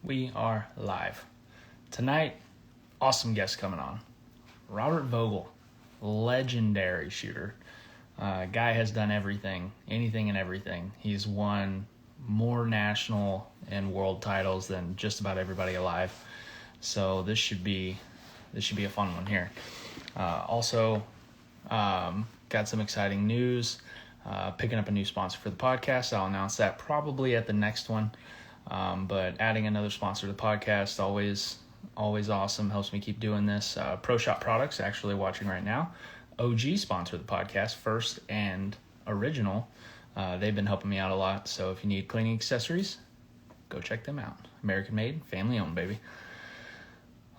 We are live. Tonight, awesome guest coming on. Robert Vogel, legendary shooter. Guy has done everything, anything and everything. He's won more national and world titles than just about everybody alive. So this should be a fun one here. Also, got some exciting news. Picking up a new sponsor for the podcast. I'll announce that probably at the next one. But adding another sponsor to the podcast, always awesome. Helps me keep doing this. Pro Shop Products, actually watching right now. OG sponsor of the podcast, first and original. They've been helping me out a lot. So if you need cleaning accessories, go check them out. American made, family owned, baby.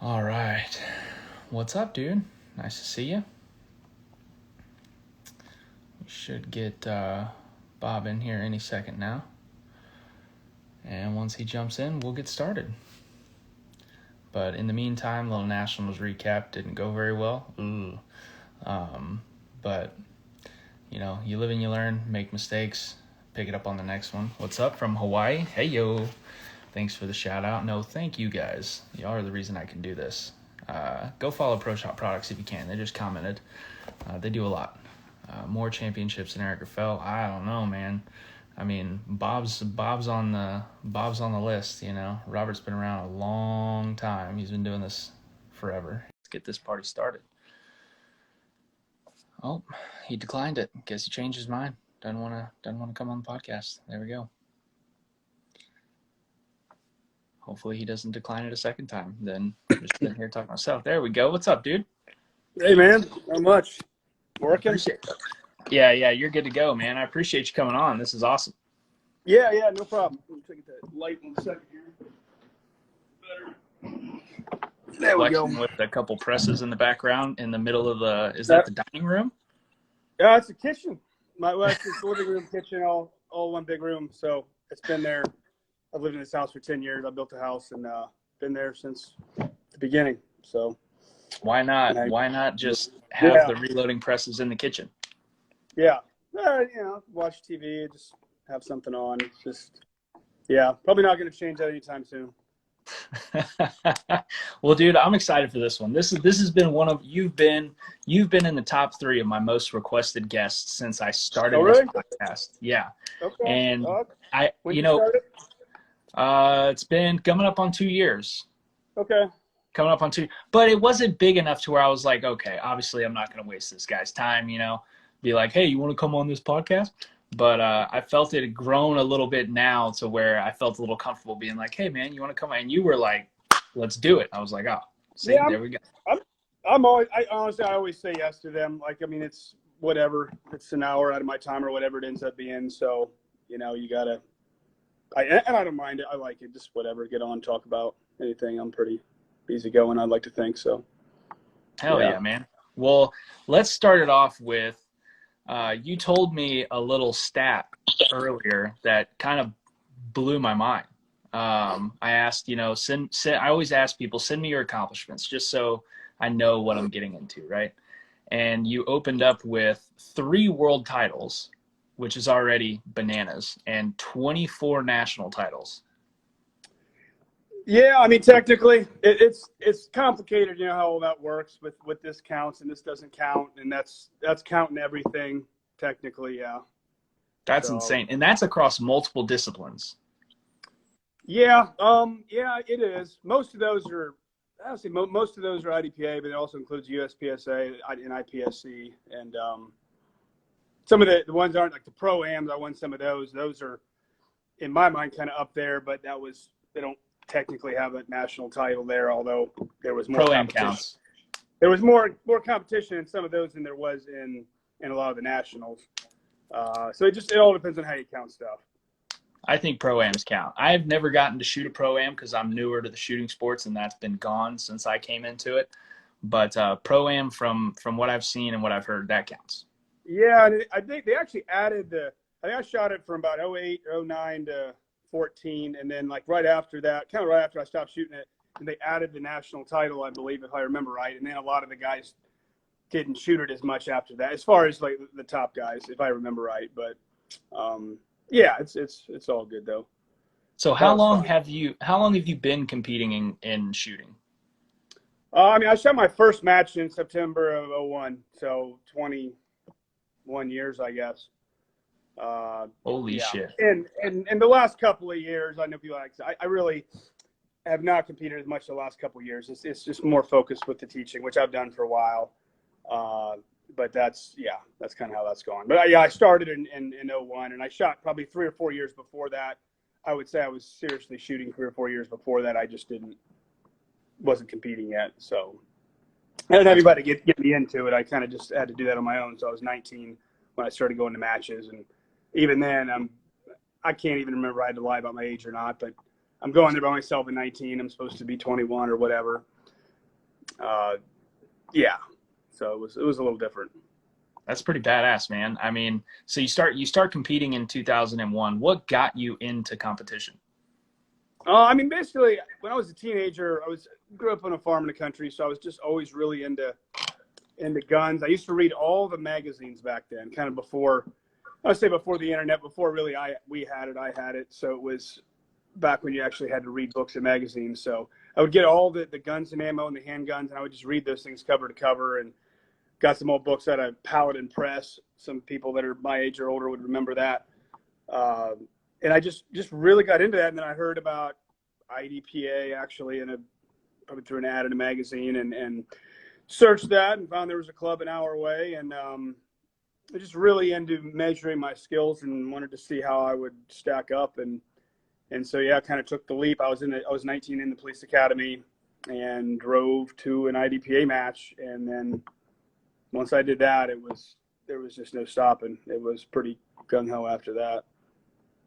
All right. What's up, dude? Nice to see you. We should get Bob in here any second now. And once he jumps in, we'll get started. But in the meantime, little Nationals recap didn't go very well. But, you know, you live and you learn, make mistakes, pick it up on the next one. What's up from Hawaii? Hey, yo. Thanks for the shout out. No, thank you guys. Y'all are the reason I can do this. Go follow Pro Shop Products if you can. They just commented. They do a lot. More championships than Eric Raffel. I don't know, man. I mean, Bob's on the list, you know. Robert's been around a long time. He's been doing this forever. Let's get this party started. Oh, he declined it. Guess he changed his mind. Doesn't want to come on the podcast. There we go. Hopefully he doesn't decline it a second time. Then I'm just sitting here talking to myself. There we go. What's up, dude? Hey, man. Not much. Working? Yeah, you're good to go, man. I appreciate you coming on. This is awesome. Yeah, no problem. Let me take that light in a second here. Better. There we go. With a couple presses in the background in the middle of is that the dining room? Yeah, it's a kitchen. It's the living room, kitchen, all one big room. So it's been there. I've lived in this house for 10 years. I built a house and been there since the beginning. So why not just have the reloading presses in the kitchen? Yeah. You know, watch TV, just have something on. It's just, probably not going to change that anytime soon. Well, dude, I'm excited for this one. This has been you've been in the top 3 of my most requested guests since I started this podcast. Yeah. Okay. And it's been coming up on 2 years. Okay. Coming up on 2, but it wasn't big enough to where I was like, okay, obviously I'm not going to waste this guy's time, you know, be like, hey, you want to come on this podcast? But I felt it had grown a little bit now to where I felt a little comfortable being like, hey, man, you want to come on? And you were like, let's do it. I was like, oh, see, there we go. I always say yes to them. Like, I mean, it's whatever. It's an hour out of my time or whatever it ends up being. So, you know, you got to – and I don't mind it. I like it. Just whatever. Get on, talk about anything. I'm pretty easy going, I'd like to think. So, hell yeah, man. Well, let's start it off with you told me a little stat earlier that kind of blew my mind. I asked, you know, I always ask people, send me your accomplishments just so I know what I'm getting into, right? And you opened up with 3 world titles, which is already bananas, and 24 national titles. Yeah, I mean, technically, it's complicated. You know how all that works with this counts and this doesn't count, and that's counting everything. Technically, yeah. That's insane, and that's across multiple disciplines. Yeah, it is. Most of those are, honestly, most of those are IDPA, but it also includes USPSA and IPSC, and some of the ones aren't like the Pro-Ams. I won some of those. Those are, in my mind, kind of up there, but they don't technically have a national title there, although there was more Pro-Am counts. There was more competition in some of those than there was in a lot of the nationals. So it all depends on how you count stuff. I think Pro-Ams count. I've never gotten to shoot a Pro-Am because I'm newer to the shooting sports, and that's been gone since I came into it. But Pro-Am, from what I've seen and what I've heard, that counts. Yeah, I think they actually added I think I shot it from about 08, 09 to 14, and then like right after that, kind of right after I stopped shooting it, and they added the national title, I believe, if I remember right. And then a lot of the guys didn't shoot it as much after that, as far as like the top guys, if I remember right. But yeah, it's all good though. So That was fun. how long have you been competing in shooting? I mean, I shot my first match in September of '01, so 21 years, I guess. Holy Yeah, shit. and the last couple of years, I know people like I really have not competed as much the last couple of years. It's just more focused with the teaching, which I've done for a while. Uh, but that's kind of how that's going. But yeah, I started in '01, and I shot probably 3 or 4 years before that. I would say I was seriously shooting 3 or 4 years before that. I just wasn't competing yet, so I didn't have That's anybody get me into it. I kind of just had to do that on my own. So I was 19 when I started going to matches, and even then, I can't even remember I had to lie about my age or not, but I'm going there by myself at 19. I'm supposed to be 21 or whatever. Yeah, so it was a little different. That's pretty badass, man. I mean, so you start competing in 2001. What got you into competition? I mean, basically, when I was a teenager, grew up on a farm in the country, so I was just always really into guns. I used to read all the magazines back then, kind of before. I would say before the internet, before really I had it. So it was back when you actually had to read books and magazines. So I would get all the guns and ammo and the handguns, and I would just read those things cover to cover. And got some old books out of Paladin Press. Some people that are my age or older would remember that. And I just really got into that. And then I heard about IDPA actually probably through an ad in a magazine, and searched that and found there was a club an hour away. And I just really into measuring my skills and wanted to see how I would stack up. And so, yeah, I kind of took the leap. I was 19 in the police academy and drove to an IDPA match. And then once I did that, there was just no stopping. It was pretty gung ho after that.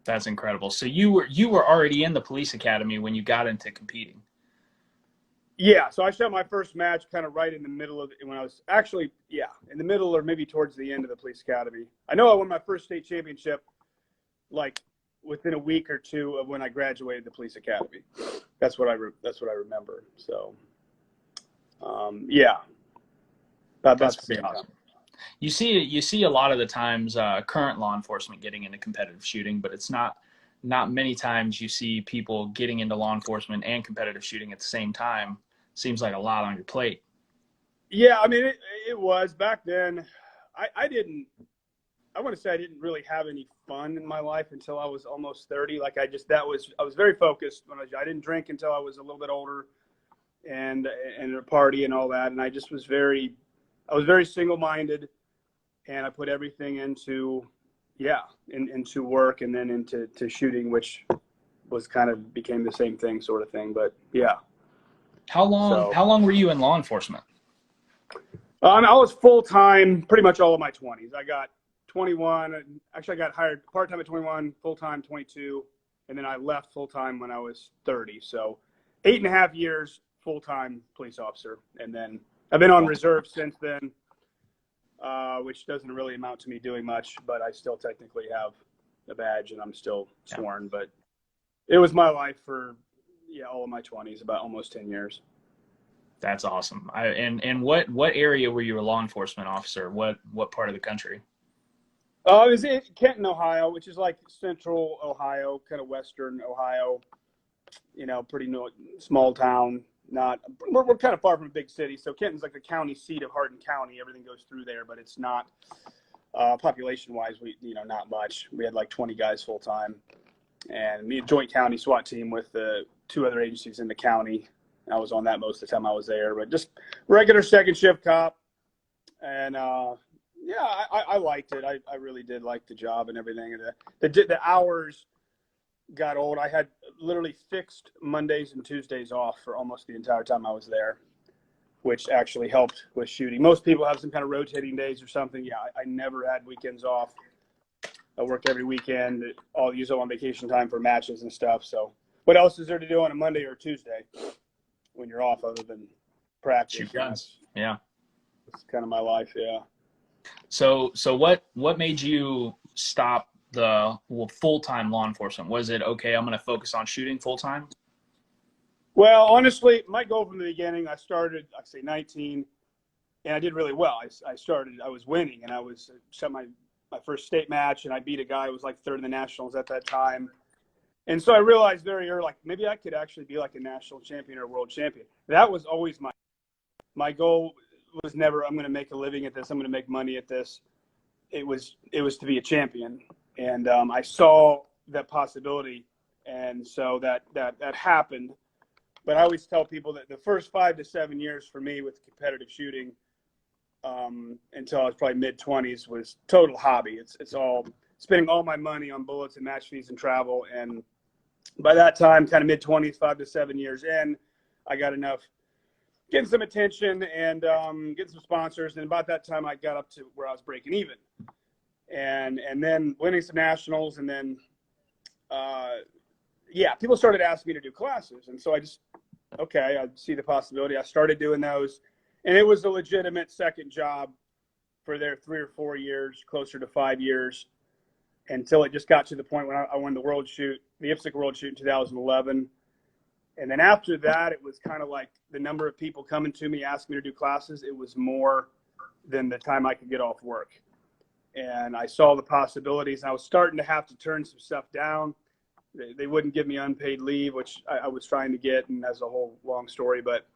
That's incredible. So you were already in the police academy when you got into competing. Yeah, so I shot my first match kind of right in the middle of when I was actually, in the middle or maybe towards the end of the police academy. I know I won my first state championship like within a week or two of when I graduated the police academy. That's what I remember. So, yeah, about That's the pretty same time. awesome. You see a lot of the times current law enforcement getting into competitive shooting, but it's not many times you see people getting into law enforcement and competitive shooting at the same time. Seems like a lot on your plate. Yeah, I mean it was back then. I didn't. I want to say I didn't really have any fun in my life until I was almost 30. Like I was very focused when I didn't drink until I was a little bit older, and a party and all that. And I was very single minded, and I put everything into into work and then into shooting, which was kind of became the same thing sort of thing. But yeah, How long so how long were you in law enforcement? I was full time pretty much all of my 20s. I got 21. Actually, I got hired part time at 21, full time 22, and then I left full time when I was 30. So 8.5 years full time police officer, and then I've been on reserve since then, which doesn't really amount to me doing much, but I still technically have a badge and I'm still sworn. But it was my life for all of my 20s, about almost 10 years. That's awesome. And what area were you a law enforcement officer? What part of the country? It was in Kenton, Ohio, which is like central Ohio, kind of western Ohio. Pretty small town. We're kind of far from a big city, so Kenton's like the county seat of Hardin County. Everything goes through there, but it's not population-wise. Not much. We had like 20 guys full time, and me a joint county SWAT team with the two other agencies in the county. I was on that most of the time I was there, but just regular second shift cop. And I liked it. I really did like the job and everything. The hours got old. I had literally fixed Mondays and Tuesdays off for almost the entire time I was there, which actually helped with shooting. Most people have some kind of rotating days or something. Yeah, I never had weekends off. I worked every weekend. I'll use all on vacation time for matches and stuff. So what else is there to do on a Monday or Tuesday when you're off other than practice? Shoot guns. Yeah. It's kind of my life. Yeah. So what made you stop the full-time law enforcement? Was it okay, I'm going to focus on shooting full-time? Well, honestly, my goal from the beginning, I started, I say 19, and I did really well. I was winning, and I shot my first state match, and I beat a guy who was like third in the nationals at that time. And so I realized very early, like maybe I could actually be like a national champion or a world champion. That was always my goal. Was never I'm going to make a living at this. I'm going to make money at this. It was to be a champion, and I saw that possibility, and so that happened. But I always tell people that the first 5 to 7 years for me with competitive shooting, until I was probably mid-20s, was total hobby. It's all spending all my money on bullets and match fees and travel. And by that time, kind of mid-20s, 5 to 7 years in, I got enough, getting some attention and getting some sponsors. And about that time, I got up to where I was breaking even. And then winning some nationals, and then people started asking me to do classes, and so I see the possibility. I started doing those, and it was a legitimate second job for their 3 or 4 years, closer to 5 years, until it just got to the point when I won the world shoot, the IPSC World Shoot in 2011. And then after that, it was kind of like the number of people coming to me asking me to do classes. It was more than the time I could get off work. And I saw the possibilities, and I was starting to have to turn some stuff down. They wouldn't give me unpaid leave, which I was trying to get, and that's a whole long story. But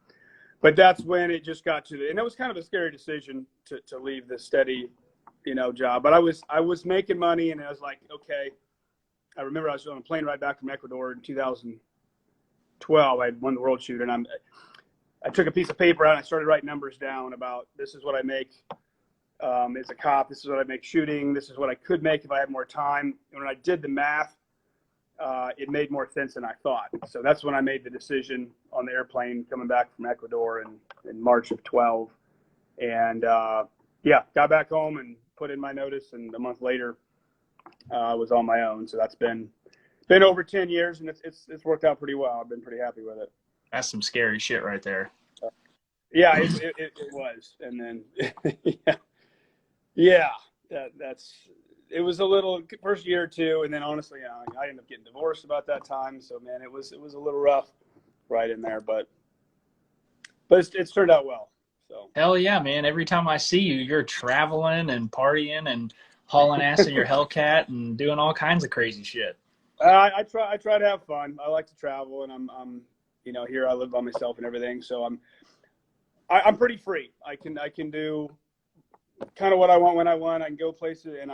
that's when it just got to and it was kind of a scary decision to leave the steady, job. But I was making money, and I was like, okay. I remember I was on a plane ride back from Ecuador in 2012. I won the world shoot, and I took a piece of paper out and I started writing numbers down about, this is what I make as a cop, this is what I make shooting, this is what I could make if I had more time. And when I did the math, it made more sense than I thought. So that's when I made the decision on the airplane coming back from Ecuador in March of 12. And got back home and put in my notice, and a month later I was on my own. So that's been over 10 years, and it's worked out pretty well. I've been pretty happy with it. That's some scary shit right there. Yeah, it was. And then it was a little first year or two, and then honestly, I ended up getting divorced about that time. So man, it was a little rough right in there, but it's turned out well. So hell yeah, man! Every time I see you, you're traveling and partying and hauling ass in your Hellcat and doing all kinds of crazy shit. I try to have fun. I like to travel, and I'm here I live by myself and everything, so I'm pretty free. I can do kind of what I want when I want. I can go places, and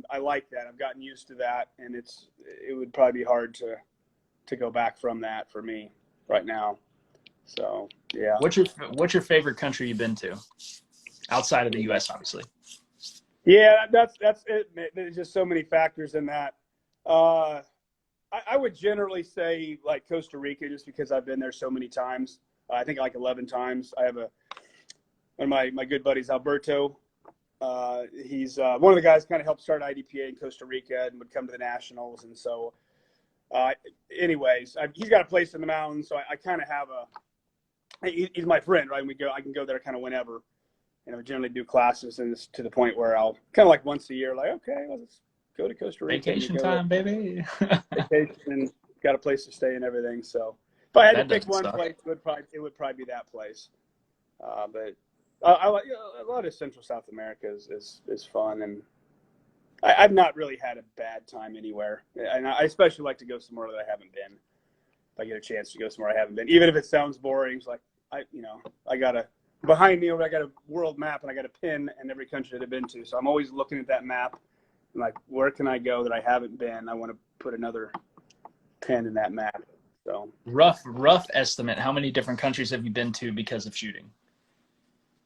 I like that. I've gotten used to that, and it would probably be hard to go back from that for me right now. So yeah. What's your favorite country you've been to outside of the U.S. obviously? Yeah, that's it. There's just so many factors in that. I would generally say like Costa Rica, just because I've been there so many times. I think like 11 times. I have one of my good buddies, Alberto. He's one of the guys kind of helped start IDPA in Costa Rica and would come to the nationals. And so, anyways, he's got a place in the mountains, so I kind of have he's my friend, right? I can go there kind of whenever, and I generally do classes, and it's to the point where I'll kind of like once a year, like, okay, well, let's go to Costa Rica. Vacation time, baby. Vacation, and got a place to stay and everything. So if I had to pick one place, it would probably be that place. But I like a lot of Central South America is fun, and I've not really had a bad time anywhere. And I especially like to go somewhere that I haven't been. If I get a chance to go somewhere I haven't been, even if it sounds boring, it's like behind me, I got a world map, and I got a pin in every country that I've been to. So I'm always looking at that map and like, where can I go that I haven't been? I want to put another pin in that map. So rough estimate, how many different countries have you been to because of shooting?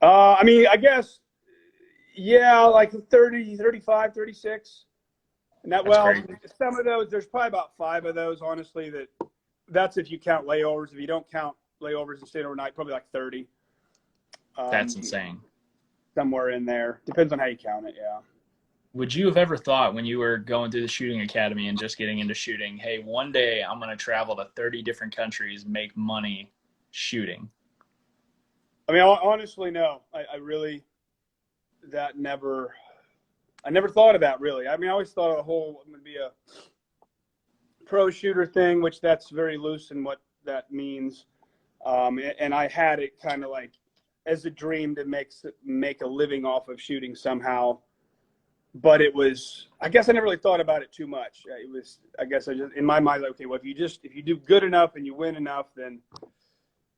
I mean, I guess, yeah, like 30, 35, 36. And some of those, there's probably about 5 of those, honestly, that's if you count layovers. If you don't count layovers and staying overnight, probably like 30. That's insane. Somewhere in there. Depends on how you count it, yeah. Would you have ever thought when you were going through the shooting academy and just getting into shooting, hey, one day I'm going to travel to 30 different countries, make money shooting? I mean, honestly, no. I really, I never thought of that, really. I mean, I always thought I'm going to be a pro shooter thing, which that's very loose in what that means. And I had it kind of like as a dream to make a living off of shooting somehow. but it was, I guess I never really thought about it too much. It was, I guess I just, in my mind, like, okay, well, if you do good enough and you win enough, then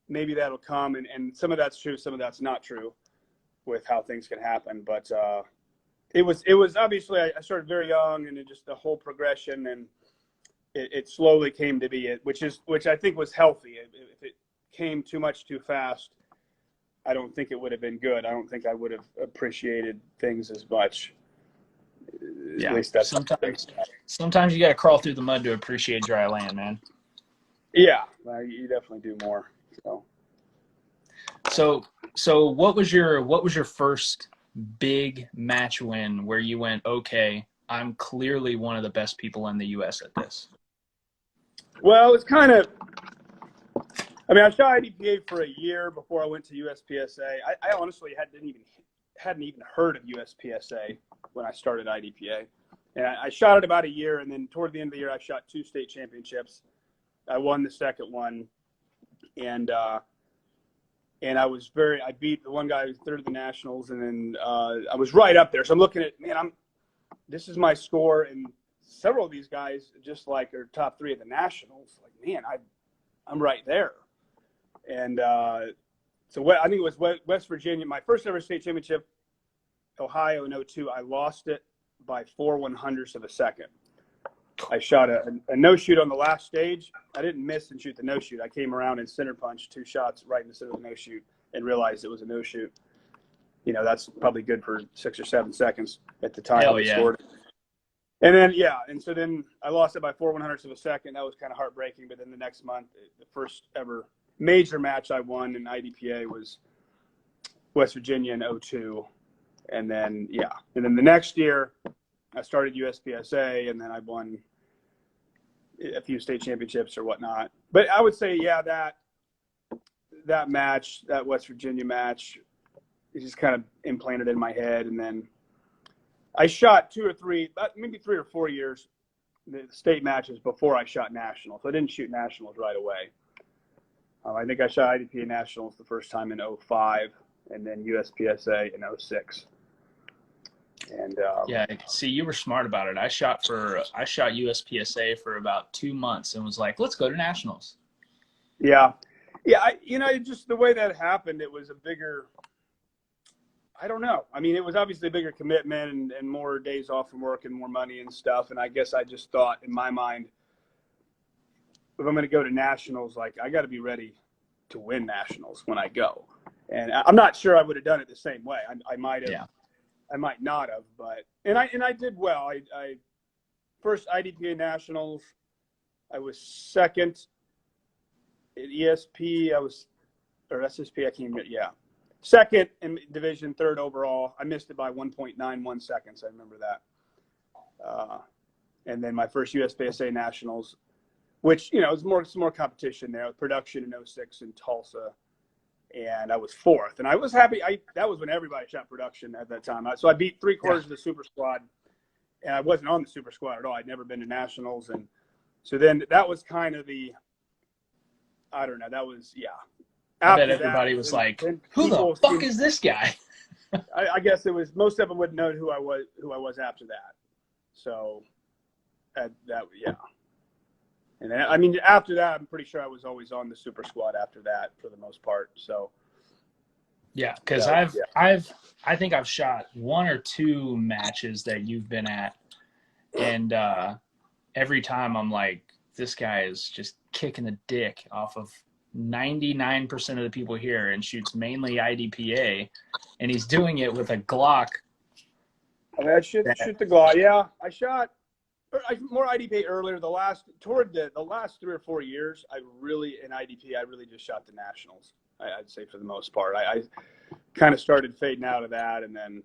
maybe that'll come. And some of that's true, some of that's not true with how things can happen. But it was obviously, I started very young, and it just the whole progression, and it slowly came to be it, which I think was healthy. If it came too much too fast, I don't think it would have been good. I don't think I would have appreciated things as much. Yeah. At least that's Sometimes you got to crawl through the mud to appreciate dry land, man. yeah. You definitely do more. So what was your first big match win where you went, okay, I'm clearly one of the best people in the U.S. at this? Well, it's kind of. I mean, I shot IDPA for a year before I went to USPSA. I honestly hadn't even heard of USPSA when I started IDPA, and I shot it about a year, and then toward the end of the year, I shot 2 state championships. I won the second one, and I beat the one guy who was third at the nationals, and then I was right up there. So I'm looking at, man, this is my score, and several of these guys just like are top 3 at the nationals. Like, man, I'm right there. And so I think it was West Virginia, my first ever state championship, Ohio in 02. I lost it by 4/100ths of a second. I shot a no-shoot on the last stage. I didn't miss and shoot the no-shoot. I came around and center punched 2 shots right in the center of the no-shoot and realized it was a no-shoot. You know, that's probably good for 6 or 7 seconds at the time. Hell yeah. Scored. And then, so then I lost it by 4/100ths of a second. That was kind of heartbreaking. But then the next month, the first ever major match I won in IDPA was West Virginia in 02. And then, and then the next year I started USPSA, and then I won a few state championships or whatnot. But I would say, that match, that West Virginia match, it just kind of implanted in my head. And then I shot 2 or 3, maybe 3 or 4 years, the state matches before I shot nationals. So I didn't shoot nationals right away. I think I shot IDPA nationals the first time in 05, and then USPSA in 06. And see, you were smart about it. I shot USPSA for about 2 months and was like, let's go to nationals. Yeah. Just the way that happened, it was a bigger. I don't know. I mean, it was obviously a bigger commitment and more days off from work and more money and stuff. And I guess I just thought in my mind, if I'm going to go to nationals, like, I got to be ready to win nationals when I go. And I'm not sure I would have done it the same way. I might have. Yeah. I might not have, but I did well. I first IDPA nationals, I was second at ESP. Or SSP. I can't remember. Yeah, second in division, third overall. I missed it by 1.91 seconds. I remember that. And then my first USPSA nationals, which it's more competition there with production in 06 in Tulsa. And I was 4th, and I was happy. That was when everybody shot production at that time. So I beat 3/4 of the super squad, and I wasn't on the super squad at all. I'd never been to nationals, and so then that was kind of I don't know. That was I bet everybody was like, "Who the fuck is this guy?" I guess it was, most of them wouldn't know who I was after that. So And then, I mean, after that, I'm pretty sure I was always on the super squad after that for the most part. So, yeah, because I think I've shot 1 or 2 matches that you've been at, and every time I'm like, this guy is just kicking the dick off of 99% of the people here and shoots mainly IDPA, and he's doing it with a Glock. I mean, I shoot the Glock. Yeah, I shot more IDP earlier. Toward the last 3 or 4 years, I really just shot the nationals. I'd say for the most part, I kind of started fading out of that, and then.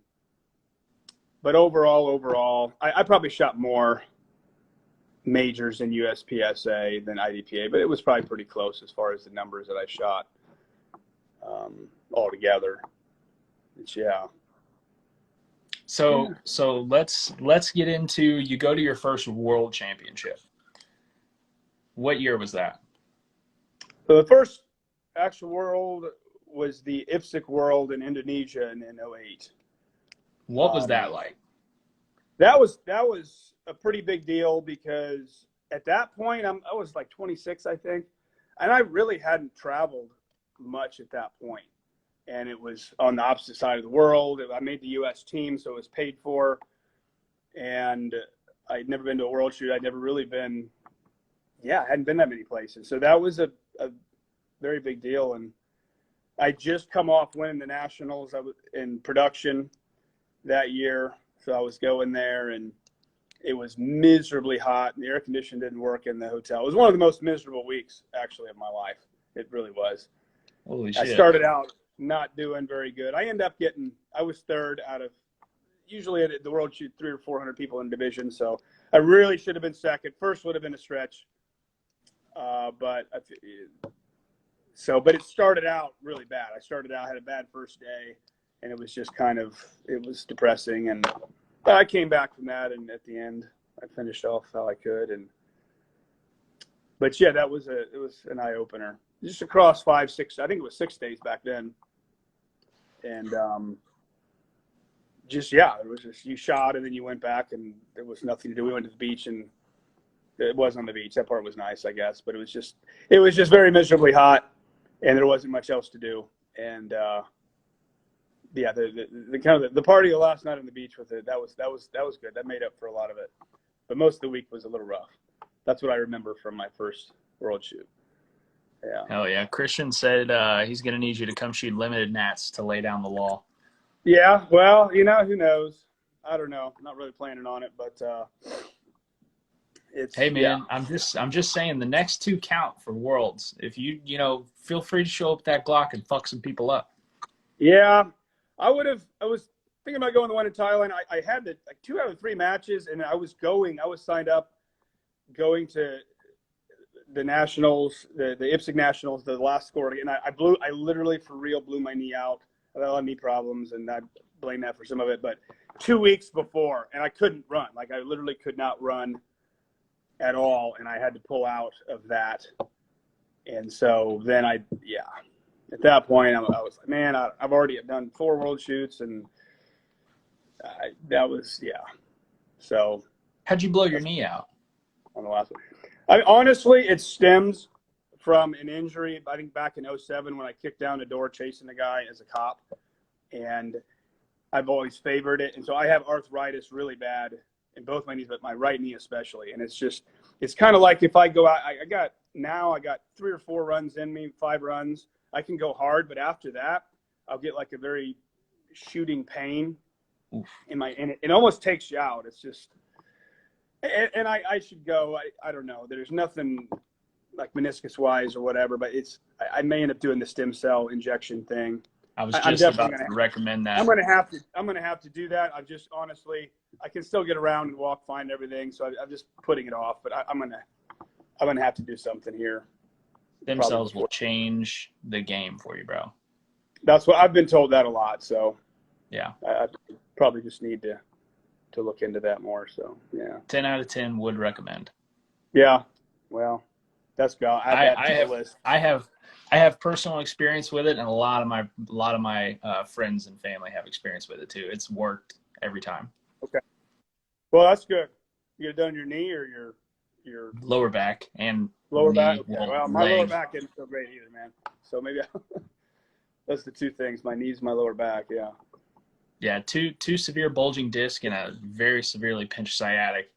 But overall, I probably shot more majors in USPSA than IDPA, but it was probably pretty close as far as the numbers that I shot altogether. So let's get into, you go to your first world championship. What year was that? So the first actual world was the IFSIC World in Indonesia in 08. What was that like? That was a pretty big deal because at that point I was like 26, I think, and I really hadn't traveled much at that point, and it was on the opposite side of the world. I made the U.S. team, so it was paid for, and I'd never been to a world shoot. I'd never really been, yeah, I hadn't been that many places, so that was a very big deal. And I just come off winning the nationals. I was in production that year. So I was going there, and it was miserably hot, and the air conditioning didn't work in the hotel. It was one of the most miserable weeks, actually, of my life. It really was. Holy I shit. started out not doing very good. I was third out of, usually at the World Shoot, 300 or 400 people in division. So I really should have been second. First would have been a stretch. But it started out really bad. Had a bad first day, and it was just it was depressing. And I came back from that, and at the end, I finished off how I could. But yeah, it was an eye opener. Just across 5, 6, I think it was 6 days back then. And it was just, you shot and then you went back and there was nothing to do. We went to the beach, and it wasn't on the beach. That part was nice, I guess, but it was just very miserably hot, and there wasn't much else to do. And the party the last night on the beach with it, that was good. That made up for a lot of it. But most of the week was a little rough. That's what I remember from my first world shoot. Yeah. Hell yeah. Christian said he's going to need you to come shoot limited nats to lay down the law. Yeah, well, who knows? I don't know. I'm not really planning on it, but it's. Hey man, yeah. I'm just saying the next 2 count for Worlds. If you feel free to show up with that Glock and fuck some people up. Yeah, I was thinking about going to one in Thailand. I had 2 out of 3 matches, and I was signed up, going to the nationals, the IPSC nationals, the last score. And I literally for real blew my knee out. I had a lot of knee problems, and I blame that for some of it. But 2 weeks before, and I couldn't run. Like, I literally could not run at all, and I had to pull out of that. And so then at that point, I was like, man, I've already done 4 world shoots, and that was, yeah. So how'd you blow your knee out? On the last one. Honestly, it stems from an injury, I think back in 2007 when I kicked down a door chasing a guy as a cop. And I've always favored it. And so I have arthritis really bad in both my knees, but my right knee especially. And it's kind of like if I go out, I got 3 or 4 runs in me, 5 runs. I can go hard, but after that, I'll get like a very shooting pain and it almost takes you out. It's just, and I should go. I don't know. There's nothing like meniscus wise or whatever, but I may end up doing the stem cell injection thing. I was just about to recommend that. I'm gonna have to do that. I've just honestly, I can still get around and walk fine and everything, so I'm just putting it off. But I'm gonna have to do something here. Stem cells will change the game for you, bro. That's what I've been told that a lot. So yeah, I probably just need to look into that more. So yeah, 10 out of 10 would recommend. Yeah, well, that's good. I have personal experience with it, and a lot of my friends and family have experience with it too. It's worked every time. Okay, well, that's good. You get it done your knee or your lower back and lower knee, back. Okay. Well, my leg. lower back isn't so great either, man. So maybe that's the 2 things: my knees, my lower back. Yeah. Yeah, two severe bulging disc and a very severely pinched sciatic.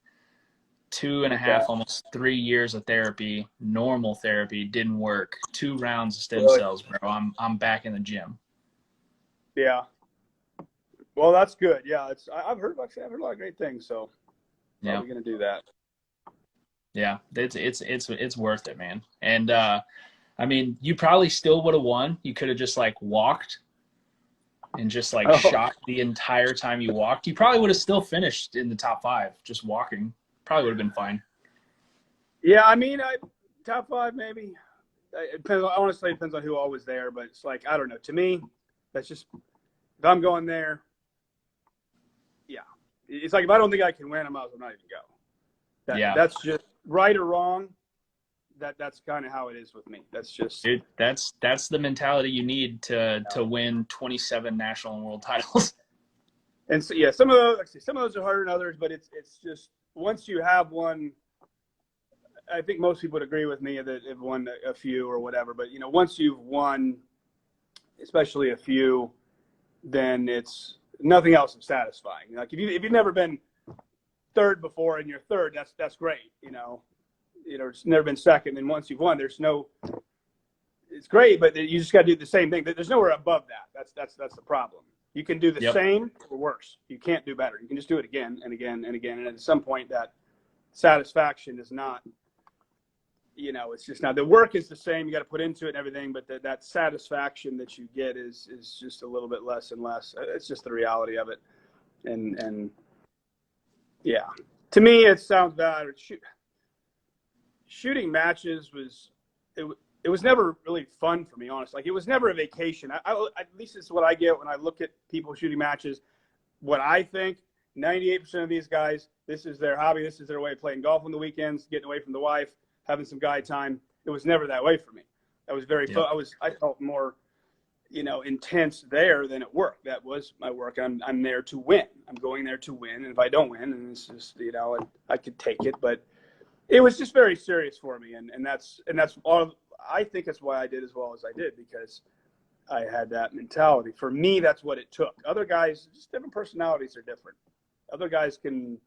2.5, almost 3 years of therapy, normal therapy, didn't work. 2 rounds of stem cells, bro. I'm back in the gym. Yeah. Well, that's good. Yeah, I've heard a lot of great things, so yeah, we're gonna do that. Yeah, it's worth it, man. And I mean, you probably still would have won. You could have just like walked and just like shot the entire time you walked. You probably would have still finished in the top 5 just walking. Probably would have been fine. Yeah, I mean, top 5 maybe. It depends. Honestly, it depends on who all was there. But it's like, I don't know. To me, that's just, if I'm going there, yeah. It's like if I don't think I can win, I might as well not even go. That's just right or wrong. That's kind of how it is with me. That's just that's the mentality you need to win 27 national and world titles. And so, yeah, some of those, like I say, some of those are harder than others, but it's just once you have one, I think most people would agree with me that have won a few or whatever. But once you've won, especially a few, then it's nothing else is satisfying. Like if you've never been third before and you're third, that's great. It's never been second, and once you've won, it's great, but you just got to do the same thing. There's nowhere above that. That's the problem. You can do the same or worse. You can't do better. You can just do it again and again and again. And at some point, that satisfaction is not, it's just not. The work is the same. You got to put into it and everything, but that satisfaction that you get is just a little bit less and less. It's just the reality of it. And yeah, to me, it sounds bad. Shooting matches it was never really fun for me, honestly. Like, it was never a vacation. At least it's what I get when I look at people shooting matches. What I think, 98% of these guys, this is their hobby. This is their way of playing golf on the weekends, getting away from the wife, having some guy time. It was never that way for me. I was I felt more, intense there than at work. That was my work. I'm there to win. I'm going there to win. And if I don't win, and it's just, I could take it, but it was just very serious for me. And that's all. I think that's why I did as well as I did, because I had that mentality. For me, that's what it took. Other guys, just different personalities are different. Other guys can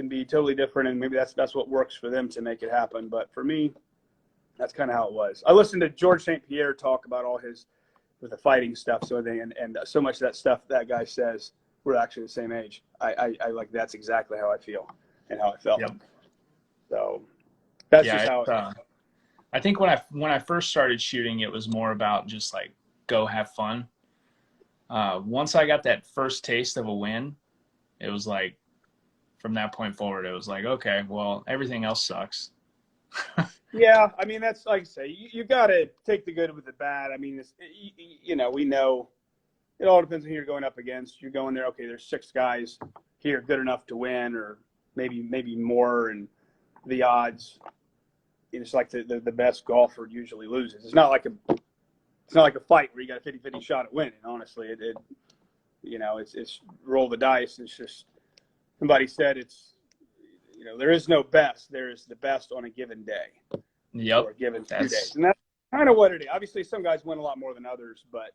be totally different, and maybe that's what works for them to make it happen. But for me, that's kind of how it was. I listened to George St. Pierre talk about all with the fighting stuff, and so much of that stuff that guy says, we're actually the same age. I like, that's exactly how I feel and how I felt. Yep. So that's just how I think when I first started shooting, it was more about just like, go have fun. Once I got that first taste of a win, it was like, from that point forward, it was like, okay, well, everything else sucks. Yeah, I mean, that's like I say, you got to take the good with the bad. I mean, we know it all depends on who you're going up against. You're going there, okay, there's 6 guys here good enough to win, or maybe more, and the odds. It's like the best golfer usually loses. It's not like a fight where you got a 50-50 shot at winning. Honestly, it's roll the dice. It's just, somebody said there is no best. There is the best on a given day. Yep. Or a given 2 days, and that's kind of what it is. Obviously, some guys win a lot more than others, but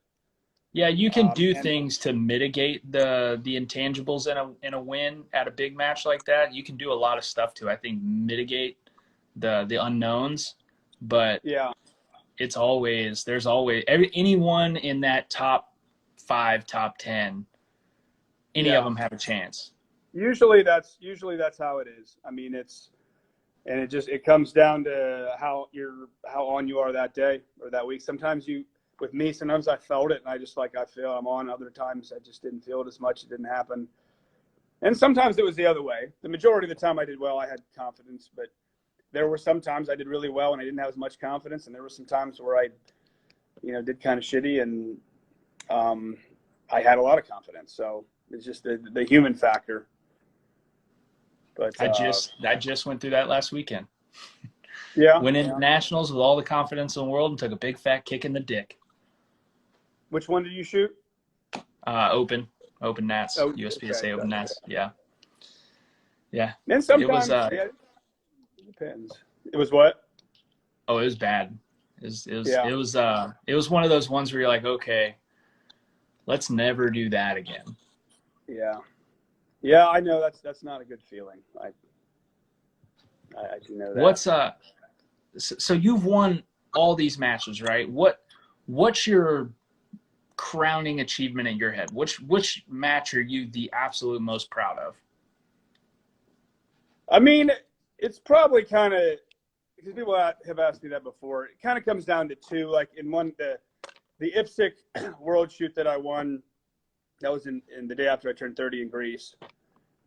yeah, you can do things to mitigate the intangibles in a win at a big match like that. You can do a lot of stuff to, I think, mitigate the unknowns, but yeah, there's always anyone in that top 5, top 10, any of them have a chance. Usually that's how it is. I mean, it comes down to how on you are that day or that week. Sometimes sometimes I felt it and I feel I'm on. Other times I just didn't feel it as much. It didn't happen. And sometimes it was the other way. The majority of the time I did well. I had confidence, but there were some times I did really well and I didn't have as much confidence. And there were some times where I, did kind of shitty, and I had a lot of confidence. So it's just the human factor. But I just went through that last weekend. Yeah. Went into nationals with all the confidence in the world and took a big fat kick in the dick. Which one did you shoot? Open Nats, USPSA okay, Open Nats. Yeah. And sometimes it depends. It was what? Oh, it was bad. It was one of those ones where you're like, okay, let's never do that again. Yeah, I know that's not a good feeling. I do know that. So you've won all these matches, right? What's your crowning achievement in your head? Which match are you the absolute most proud of? I mean, it's probably kind of, because people have asked me that before. It kind of comes down to 2. Like in one, the IPSC World Shoot that I won, that was in the day after I turned 30 in Greece.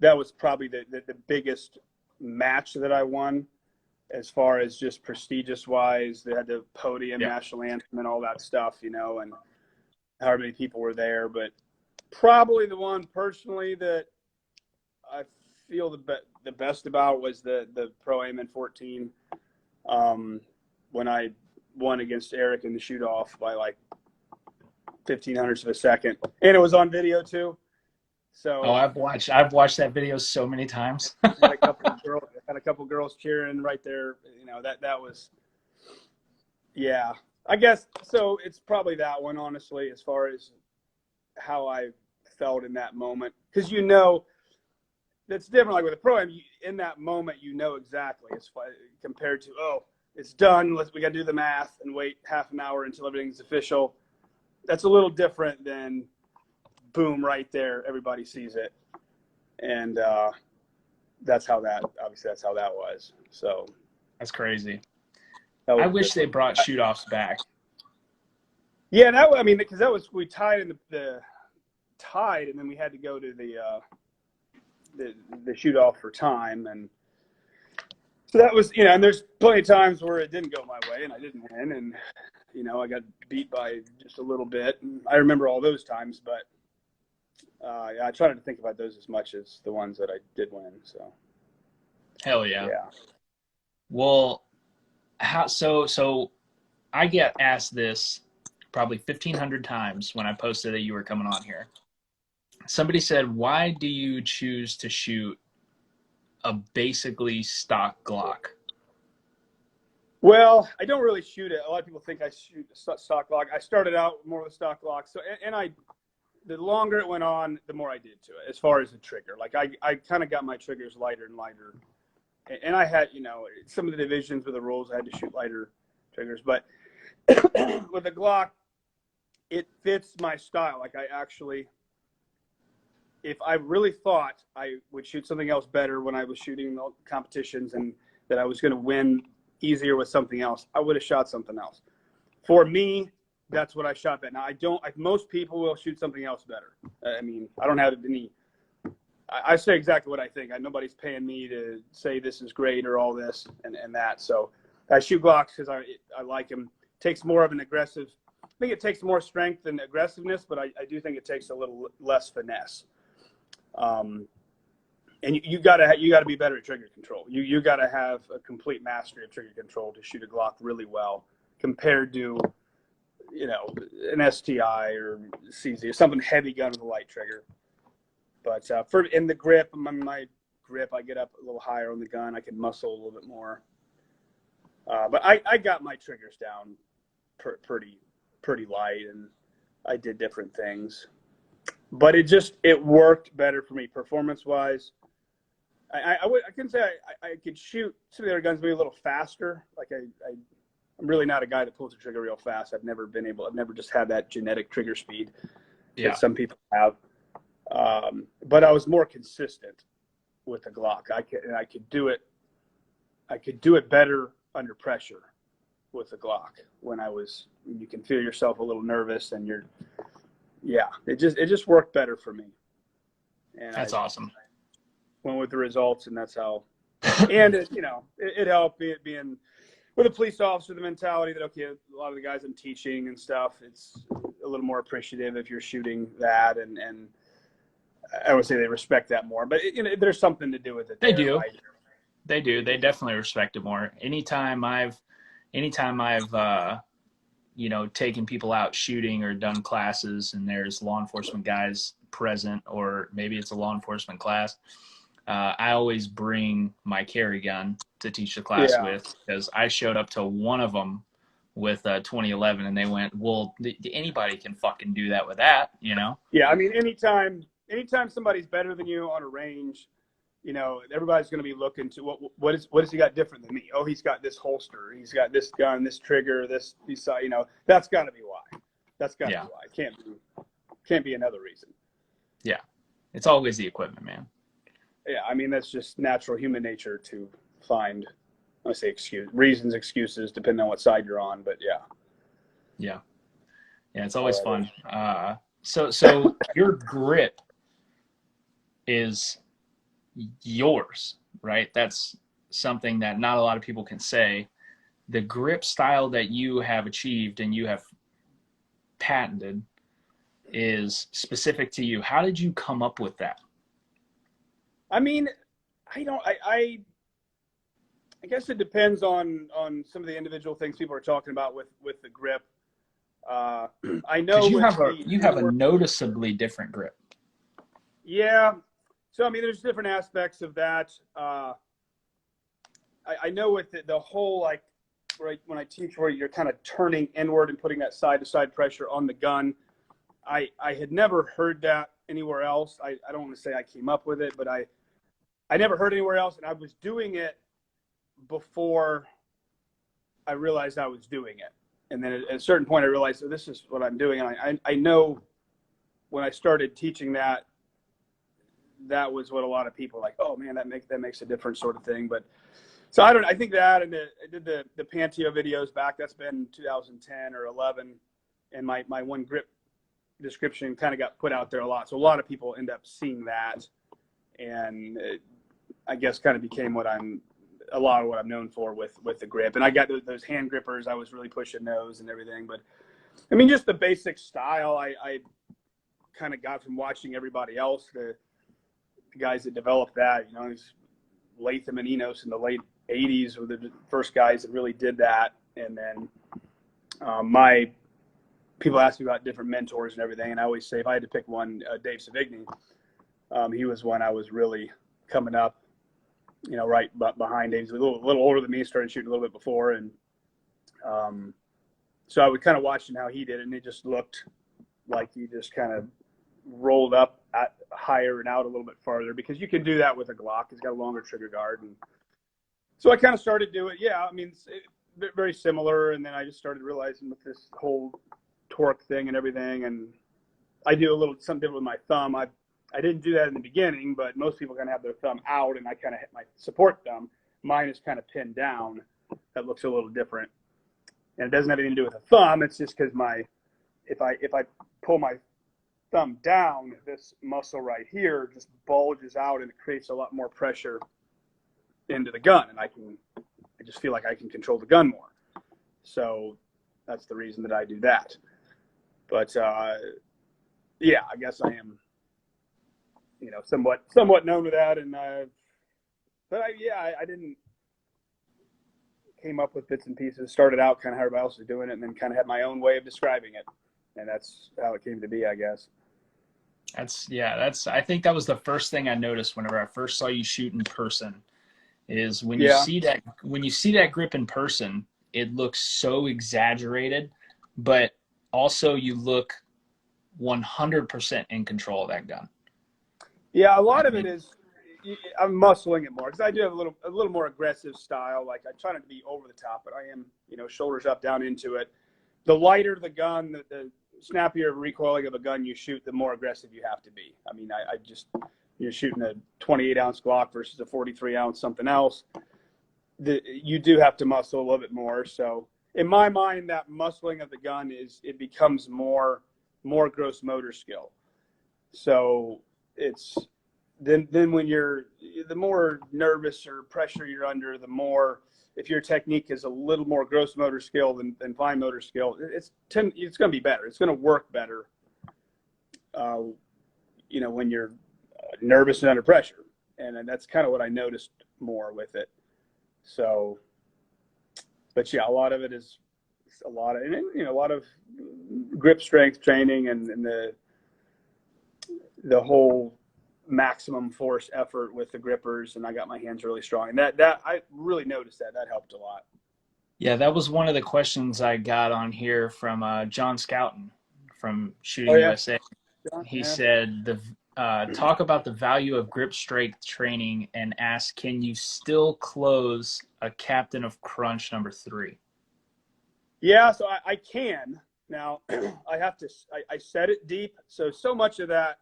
That was probably the biggest match that I won, as far as just prestigious wise. They had the podium, national anthem, and all that stuff, and however many people were there. But probably the one personally that I feel the best about was the Pro-Am in 14, when I won against Eric in the shoot-off by like 0.15 of a second. And it was on video too. Oh, So I've watched that video so many times. had a couple girls cheering right there. That was, yeah, I guess so. It's probably that one, honestly, as far as how I felt in that moment, because that's different. Like with a pro-am, in that moment, exactly. It's compared to, oh, it's done. We got to do the math and wait half an hour until everything's official. That's a little different than boom, right there, everybody sees it, and that's how that was. So That's crazy. that I was wish they different. brought shoot offs back. Yeah, because we tied in the tied, and then we had to go to the shoot off for time, and so that was, and there's plenty of times where it didn't go my way and I didn't win, and I got beat by just a little bit, and I remember all those times, but I try not to think about those as much as the ones that I did win. So Hell yeah. yeah. Well, so I get asked this probably 1,500 times when I posted that you were coming on here. Somebody said, "Why do you choose to shoot a basically stock Glock?" Well, I don't really shoot it. A lot of people think I shoot a stock Glock. I started out more with a stock Glock, so the longer it went on, the more I did to it as far as the trigger. Like I kind of got my triggers lighter and lighter, and I had some of the divisions with the rules I had to shoot lighter triggers, but with the Glock, it fits my style. Like if I really thought I would shoot something else better when I was shooting the competitions and that I was going to win easier with something else, I would have shot something else. For me, that's what I shot at. Now, I don't, like most people will shoot something else better. I mean, I don't have any, I say exactly what I think. Nobody's paying me to say this is great or all this and that. So I shoot Glocks because I like them. It takes more of an aggressive, I think it takes more strength and aggressiveness, but I do think it takes a little less finesse. And you gotta be better at trigger control. You gotta have a complete mastery of trigger control to shoot a Glock really well compared to an STI or CZ or something heavy gun with a light trigger. But in the grip, my grip, I get up a little higher on the gun. I can muscle a little bit more. But I got my triggers down pretty light, and I did different things. But it worked better for me performance-wise. I couldn't say I could shoot some of the other guns maybe a little faster. Like I'm really not a guy that pulls the trigger real fast. I've never just had that genetic trigger speed that some people have. But I was more consistent with the Glock. I could do it better under pressure with the Glock when you can feel yourself a little nervous and it just worked better for me. And that's awesome. Went with the results, and that's how. And it helped being with a police officer, the mentality that okay, a lot of the guys I'm teaching and stuff, it's a little more appreciative if you're shooting that, and I would say they respect that more. But there's something to do with it. They do. They do. They definitely respect it more. Anytime I've taken people out shooting or done classes and there's law enforcement guys present, or maybe it's a law enforcement class, I always bring my carry gun to teach the class with, because I showed up to one of them with 2011 and they went, well, anybody can fucking do that with that, Yeah, I mean, anytime somebody's better than you on a range, everybody's going to be looking to what has he got different than me? Oh, he's got this holster, he's got this gun, this trigger, that's got to be why. That's got to be why. It can't be another reason. Yeah, it's always the equipment, man. Yeah, I mean, that's just natural human nature to find, reasons, excuses, depending on what side you're on. But yeah, it's always fun. So your grip is yours, right? That's something that not a lot of people can say. The grip style that you have achieved and you have patented is specific to you. How did you come up with that? I mean, I guess it depends on some of the individual things people are talking about with the grip. I know you have a noticeably different grip. Yeah. So, I mean, there's different aspects of that. I know with the whole, like, right when I teach where you're kind of turning inward and putting that side to side pressure on the gun, I had never heard that anywhere else. I don't want to say I came up with it, but I never heard anywhere else. And I was doing it before I realized I was doing it. And then at a certain point, I realized, oh, this is what I'm doing. And I know when I started teaching that, that was what a lot of people were like, oh man, that makes a difference, sort of thing. But so I think that, and I did the Panteo videos back. That's been 2010 or 11, and my one grip description kind of got put out there a lot. So a lot of people end up seeing that, and I guess kind of became a lot of what I'm known for with the grip. And I got those hand grippers. I was really pushing those and everything. But I mean, just the basic style I kind of got from watching everybody else. The guys that developed that, Latham and Enos in the late 80s were the first guys that really did that. And then my people ask me about different mentors and everything, and I always say if I had to pick one, Dave Savigny, he was one I was really coming up, right behind Dave. He was a little older than me, started shooting a little bit before, and so I would kind of watch how he did it, and it just looked like he just kind of rolled up at higher and out a little bit farther, because you can do that with a Glock. It's got a longer trigger guard, and so I kind of started doing it. Yeah, I mean, it's very similar, and then I just started realizing with this whole torque thing and everything, and I do something different with my thumb. I didn't do that in the beginning, but most people kind of have their thumb out, and I kind of hit my support thumb. Mine is kind of pinned down. That looks a little different, and it doesn't have anything to do with the thumb. It's just because if I pull my thumb down, this muscle right here just bulges out, and it creates a lot more pressure into the gun, and I just feel like I can control the gun more. So that's the reason that I do that. But yeah, I guess I am, somewhat known to that. And but I didn't came up with bits and pieces. Started out kind of how everybody else was doing it, and then kind of had my own way of describing it, and that's how it came to be, I guess. I think that was the first thing I noticed whenever I first saw you shoot in person. Is when you see that grip in person, it looks so exaggerated, but also you look 100% in control of that gun. Yeah, a lot of it is I'm muscling it more, because I do have a little more aggressive style. Like, I try not to be over the top, but I am, shoulders up, down into it. The lighter the gun, the snappier recoiling of a gun you shoot, the more aggressive you have to be. I mean, I just, you're shooting a 28-ounce Glock versus a 43-ounce something else, you do have to muscle a little bit more. So in my mind, that muscling of the gun it becomes more gross motor skill. So it's then when the more nervous or pressure you're under, the more, if your technique is a little more gross motor skill than fine motor skill, it's going to be better. It's going to work better, when you're nervous and under pressure. And that's kind of what I noticed more with it. So, but yeah, a lot of it is a lot of grip strength training, and the whole maximum force effort with the grippers. And I got my hands really strong, and that I really noticed that helped a lot. Yeah, that was one of the questions I got on here from John Scouten from Shooting USA. He said, talk about the value of grip strength training, and ask, can you still close a Captain of Crunch #3? Yeah, so I can. Now, I set it deep. So much of that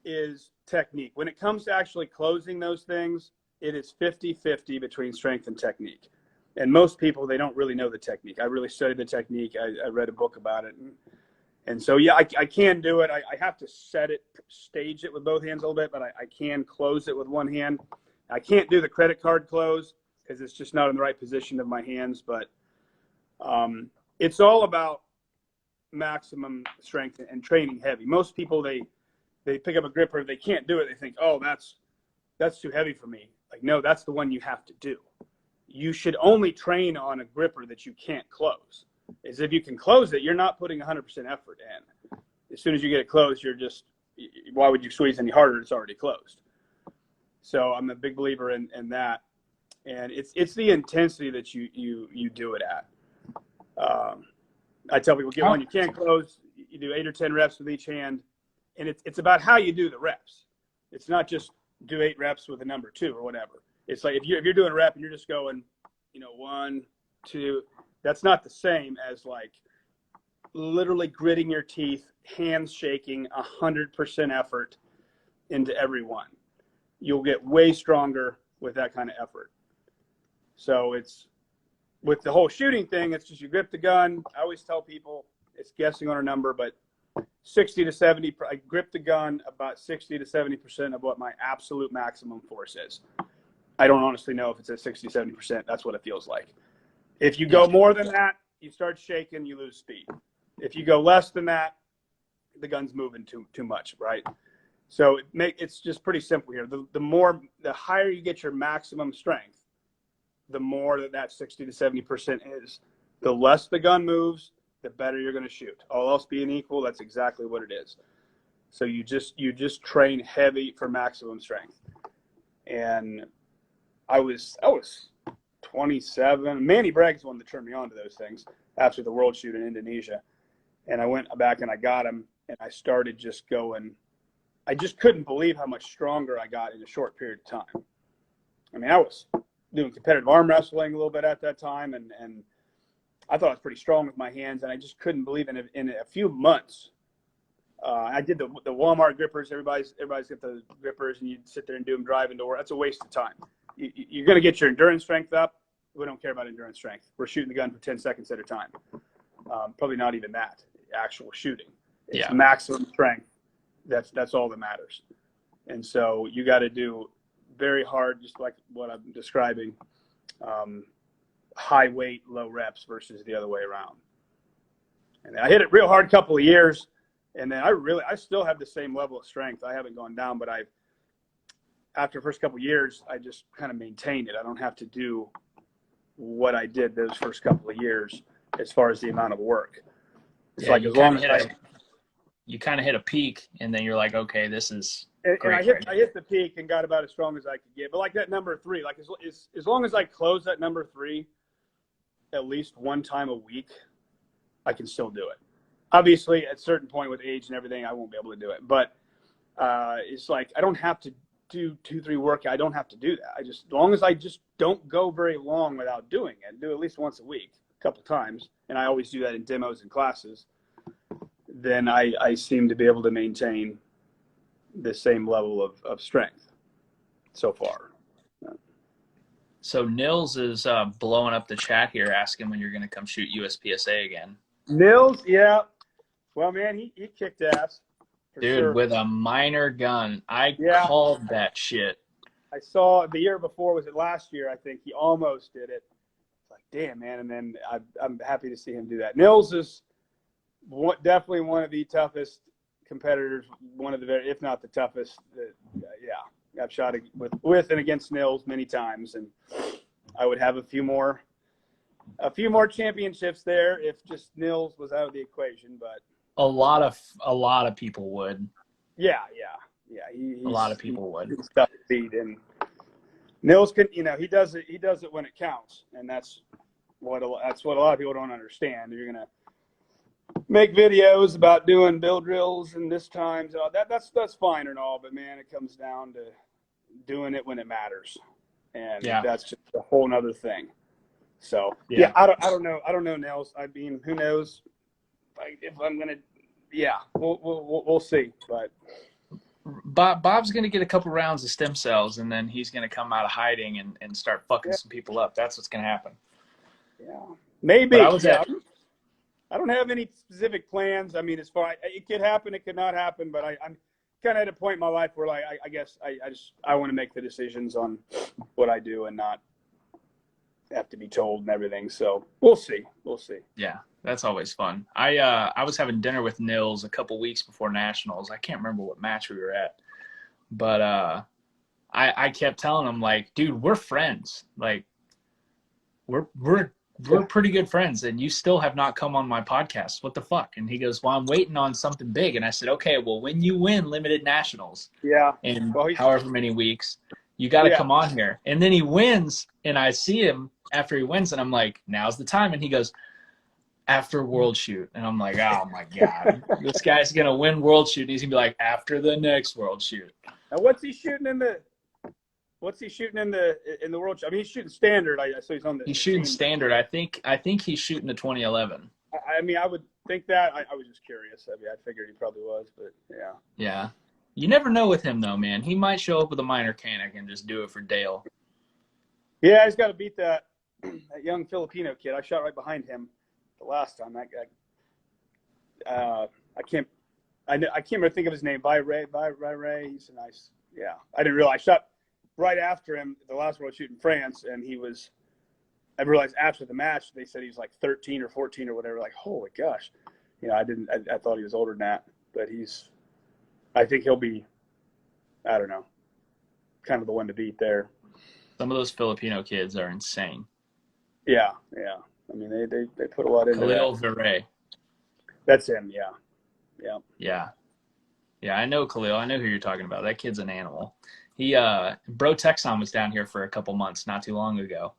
is technique. When it comes to actually closing those things, it is 50-50 between strength and technique. And most people, they don't really know the technique. I really studied the technique. I read a book about it. And so, yeah, I can do it. I have to stage it with both hands a little bit, but I can close it with one hand. I can't do the credit card close because it's just not in the right position of my hands. But it's all about maximum strength and training heavy. Most people, they pick up a gripper, they can't do it. They think, oh, that's too heavy for me. Like, no, that's the one you have to do. You should only train on a gripper that you can't close. Is if you can close it, you're not putting 100% effort in. As soon as you get it closed, you're just why would you squeeze any harder? It's already closed. So I'm a big believer in that. And it's the intensity that you do it at. I tell people, get one you can't close. You do 8 or 10 reps with each hand, and it's about how you do the reps. It's not just do 8 reps with a number 2 or whatever. It's like if you're doing a rep and you're just going, 1, 2, that's not the same as like literally gritting your teeth, hands shaking, 100% effort into every one. You'll get way stronger with that kind of effort. So it's with the whole shooting thing, it's just you grip the gun. I always tell people it's guessing on a number, but 60 to 70, I grip the gun about 60 to 70% of what my absolute maximum force is. I don't honestly know if it's at 60, 70%. That's what it feels like. If you go more than that, you start shaking, you lose speed. If you go less than that, the gun's moving too much, right? So it's just pretty simple here. The higher you get your maximum strength, the more that 60 to 70% is. The less the gun moves, the better you're going to shoot. All else being equal, that's exactly what it is. So you just train heavy for maximum strength. And I was 27. Manny Bragg's the one that turned me on to those things after the World Shoot in Indonesia. And I went back and I got him, and I started just going. I just couldn't believe how much stronger I got in a short period of time. I mean, I was doing competitive arm wrestling a little bit at that time, and I thought I was pretty strong with my hands, and I just couldn't believe in a few months. I did the Walmart grippers. Everybody's got the grippers, and you sit there and do them driving to work. That's a waste of time. You're going to get your endurance strength up. We don't care about endurance strength. We're shooting the gun for 10 seconds at a time. Probably not even that, actual shooting. It's maximum strength. That's all that matters. And so you got to do very hard, just like what I'm describing, high weight, low reps versus the other way around. And I hit it real hard a couple of years, and then I still have the same level of strength. I haven't gone down, but after the first couple of years, I just kind of maintained it. I don't have to do what I did those first couple of years as far as the amount of work. It's like as long as you kind of hit a peak, and then you're like, okay, this is great. And I hit the peak and got about as strong as I could get. But like that number 3, like as long as I close that number 3 at least one time a week, I can still do it. Obviously, at a certain point with age and everything, I won't be able to do it. But it's like I don't have to do 2-3 workouts. I don't have to do that. As long as I just don't go very long without doing it, do at least once a week, a couple times, and I always do that in demos and classes, then I seem to be able to maintain the same level of strength so far. So Nils is blowing up the chat here, asking when you're going to come shoot USPSA again. Nils, yeah. Well, man, he kicked ass. Dude, sure. With a minor gun. I called that shit. I saw the year before, was it last year? I think he almost did it. It's like, damn, man. And then I'm happy to see him do that. Nils is definitely one of the toughest competitors, one of the if not the toughest. I've shot with and against Nils many times, and I would have a few more championships there if just Nils was out of the equation. But a lot of people would. Yeah. A lot of people would. He's tough to beat, and Nils can, he does it when it counts, and that's what a lot of people don't understand. You're gonna make videos about doing build drills and this times, that's fine and all, but man, it comes down to doing it when it matters, and that's just a whole nother thing. So I don't know Nils. I mean, who knows? If I'm gonna, we'll see. But Bob's gonna get a couple rounds of stem cells, and then he's gonna come out of hiding and start fucking some people up. That's what's gonna happen. Yeah, maybe. I don't have any specific plans. I mean, as far it could happen, it could not happen. But I'm kind of at a point in my life where, like, I guess I want to make the decisions on what I do and not have to be told and everything. So we'll see. Yeah, that's always fun. I was having dinner with Nils a couple weeks before nationals. I can't remember what match we were at, but I kept telling him, like, dude, we're friends. Like, we're we're pretty good friends, and you still have not come on my podcast. What the fuck? And he goes, well, I'm waiting on something big. And I said, okay, well, when you win limited nationals Yeah. in Well, however many weeks, you got to yeah. come on here. And then he wins, and I see him after he wins, and I'm like, now's the time. And he goes, after World Shoot. And I'm like, oh my God, this guy's going to win World Shoot. And he's going to be like, after the next World Shoot. Now, what's he shooting in the World? I mean, he's shooting standard. So he's on the. He's the shooting team. standard. I think he's shooting the 2011. I mean, I would think that. I was just curious. I mean, I figured he probably was, but yeah. Yeah. You never know with him, though, man. He might show up with a minor canic and just do it for Dale. Yeah, he's got to beat that young Filipino kid. I shot right behind him the last time. That guy. I can't remember think of his name. By Ray. He's a nice. Yeah, I didn't realize. I shot right after him the last World Shoot in France, and he was. I realized after the match they said he was like 13 or 14 or whatever. Like, holy gosh, I thought he was older than that, but he's. I think he'll be. I don't know. Kind of the one to beat there. Some of those Filipino kids are insane. Yeah. I mean, they put a lot into Khalil that. Viray. That's him. Yeah. Yeah. I know Khalil. I know who you're talking about. That kid's an animal. He Bro Texon was down here for a couple months not too long ago,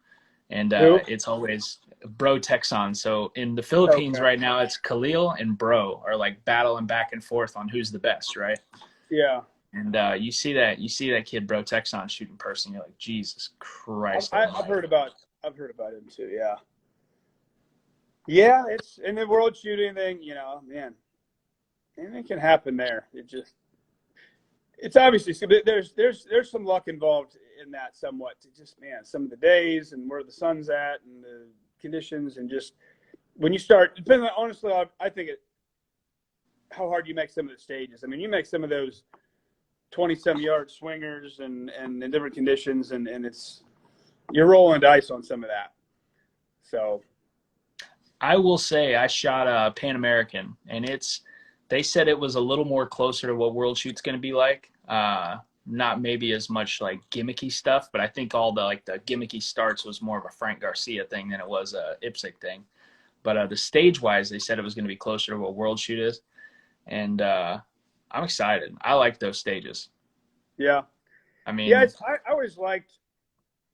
and it's always Bro Texon. So in the Philippines right now, it's Khalil and Bro are like battling back and forth on who's the best, right? Yeah. And you see that kid Bro Texon shoot in person, you're like, Jesus Christ! I've heard about him too. Yeah. It's in the World Shooting thing. Man, anything can happen there. It's obviously there's some luck involved in that somewhat. To just some of the days and where the sun's at and the conditions and just when you start. Depending on, honestly, I think how hard you make some of the stages. I mean, you make some of those 27-yard swingers and in different conditions, and you're rolling dice on some of that. So I will say I shot a Pan American, and they said it was a little more closer to what World Shoot's going to be like. Not maybe as much like gimmicky stuff, but I think all the gimmicky starts was more of a Frank Garcia thing than it was a Ipsic thing. But the stage wise, they said it was going to be closer to what World Shoot is, and I'm excited. I like those stages. Yeah. I mean, I always liked,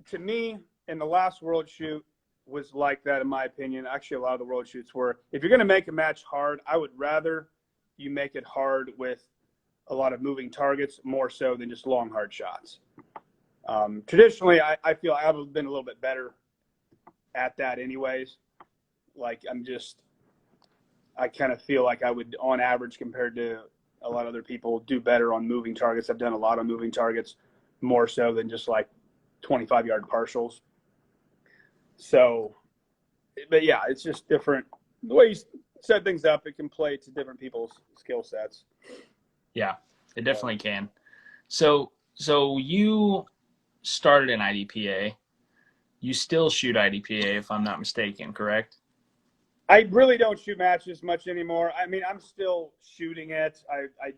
to me, in the last World Shoot was like that, in my opinion. Actually, a lot of the World Shoots were, if you're going to make a match hard, I would rather you make it hard with a lot of moving targets more so than just long, hard shots. Traditionally, I feel I've been a little bit better at that anyways. Like, I kind of feel like I would, on average, compared to a lot of other people, do better on moving targets. I've done a lot of moving targets more so than just like 25-yard partials. So, but yeah, it's just different. The way you set things up, it can play to different people's skill sets. Yeah, it definitely can. So you started in IDPA. You still shoot IDPA, if I'm not mistaken, correct? I really don't shoot matches much anymore. I mean, I'm still shooting it. I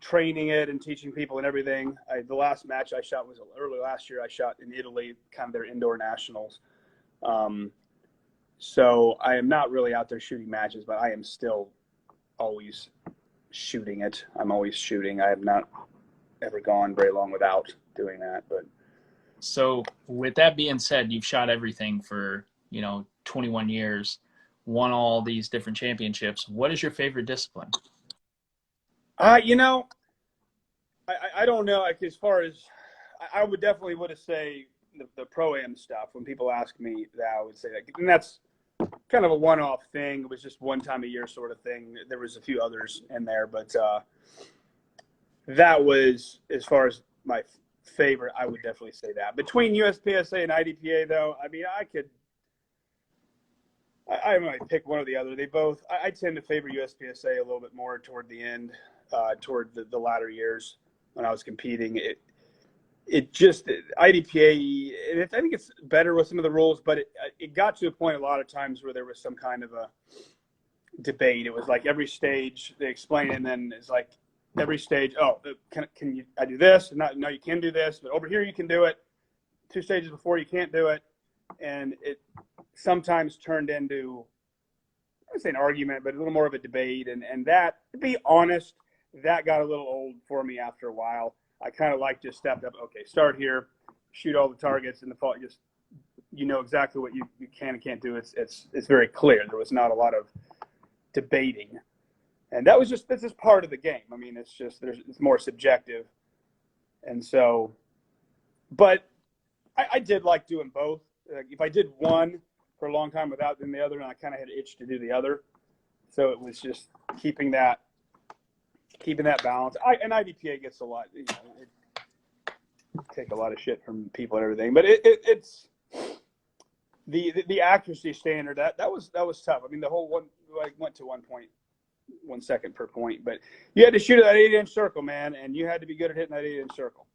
training it and teaching people and everything. The last match I shot was early last year. I shot in Italy, kind of their indoor nationals. So I am not really out there shooting matches, but I am still always shooting it. I'm always shooting. I have not ever gone very long without doing that. But so with that being said, you've shot everything for 21 years, won all these different championships. What is your favorite discipline? I don't know. Like, as far as I would definitely say the pro-am stuff. When people ask me that, I would say that, and that's kind of a one-off thing. It was just one time a year sort of thing. There was a few others in there, but that was, as far as my favorite, I would definitely say that. Between USPSA and IDPA, though, I mean, I might pick one or the other. They both, I tend to favor USPSA a little bit more toward the end, toward the latter years when I was competing. It just, IDPA, and I think it's better with some of the rules, but it got to a point a lot of times where there was some kind of a debate. It was like every stage they explain, and then it's like every stage, I do this? No, you can do this, but over here you can do it. 2 stages before you can't do it. and it sometimes turned into, I would say an argument, but a little more of a debate. And that, to be honest, that got a little old for me after a while. I kind of like just stepped up. Okay, start here, shoot all the targets, and the fault just, you know exactly what you can and can't do. It's very clear. There was not a lot of debating, and that's just part of the game. I mean, it's more subjective, and so, but I did like doing both. If I did one for a long time without doing the other, and I kind of had an itch to do the other, so it was just keeping that balance. And IDPA gets a lot, you know, it take a lot of shit from people and everything, but it's the accuracy standard that was tough. I mean, the whole one, I went to 1.1 second per point, but you had to shoot at that 8-inch circle, man, and you had to be good at hitting that 8-inch circle,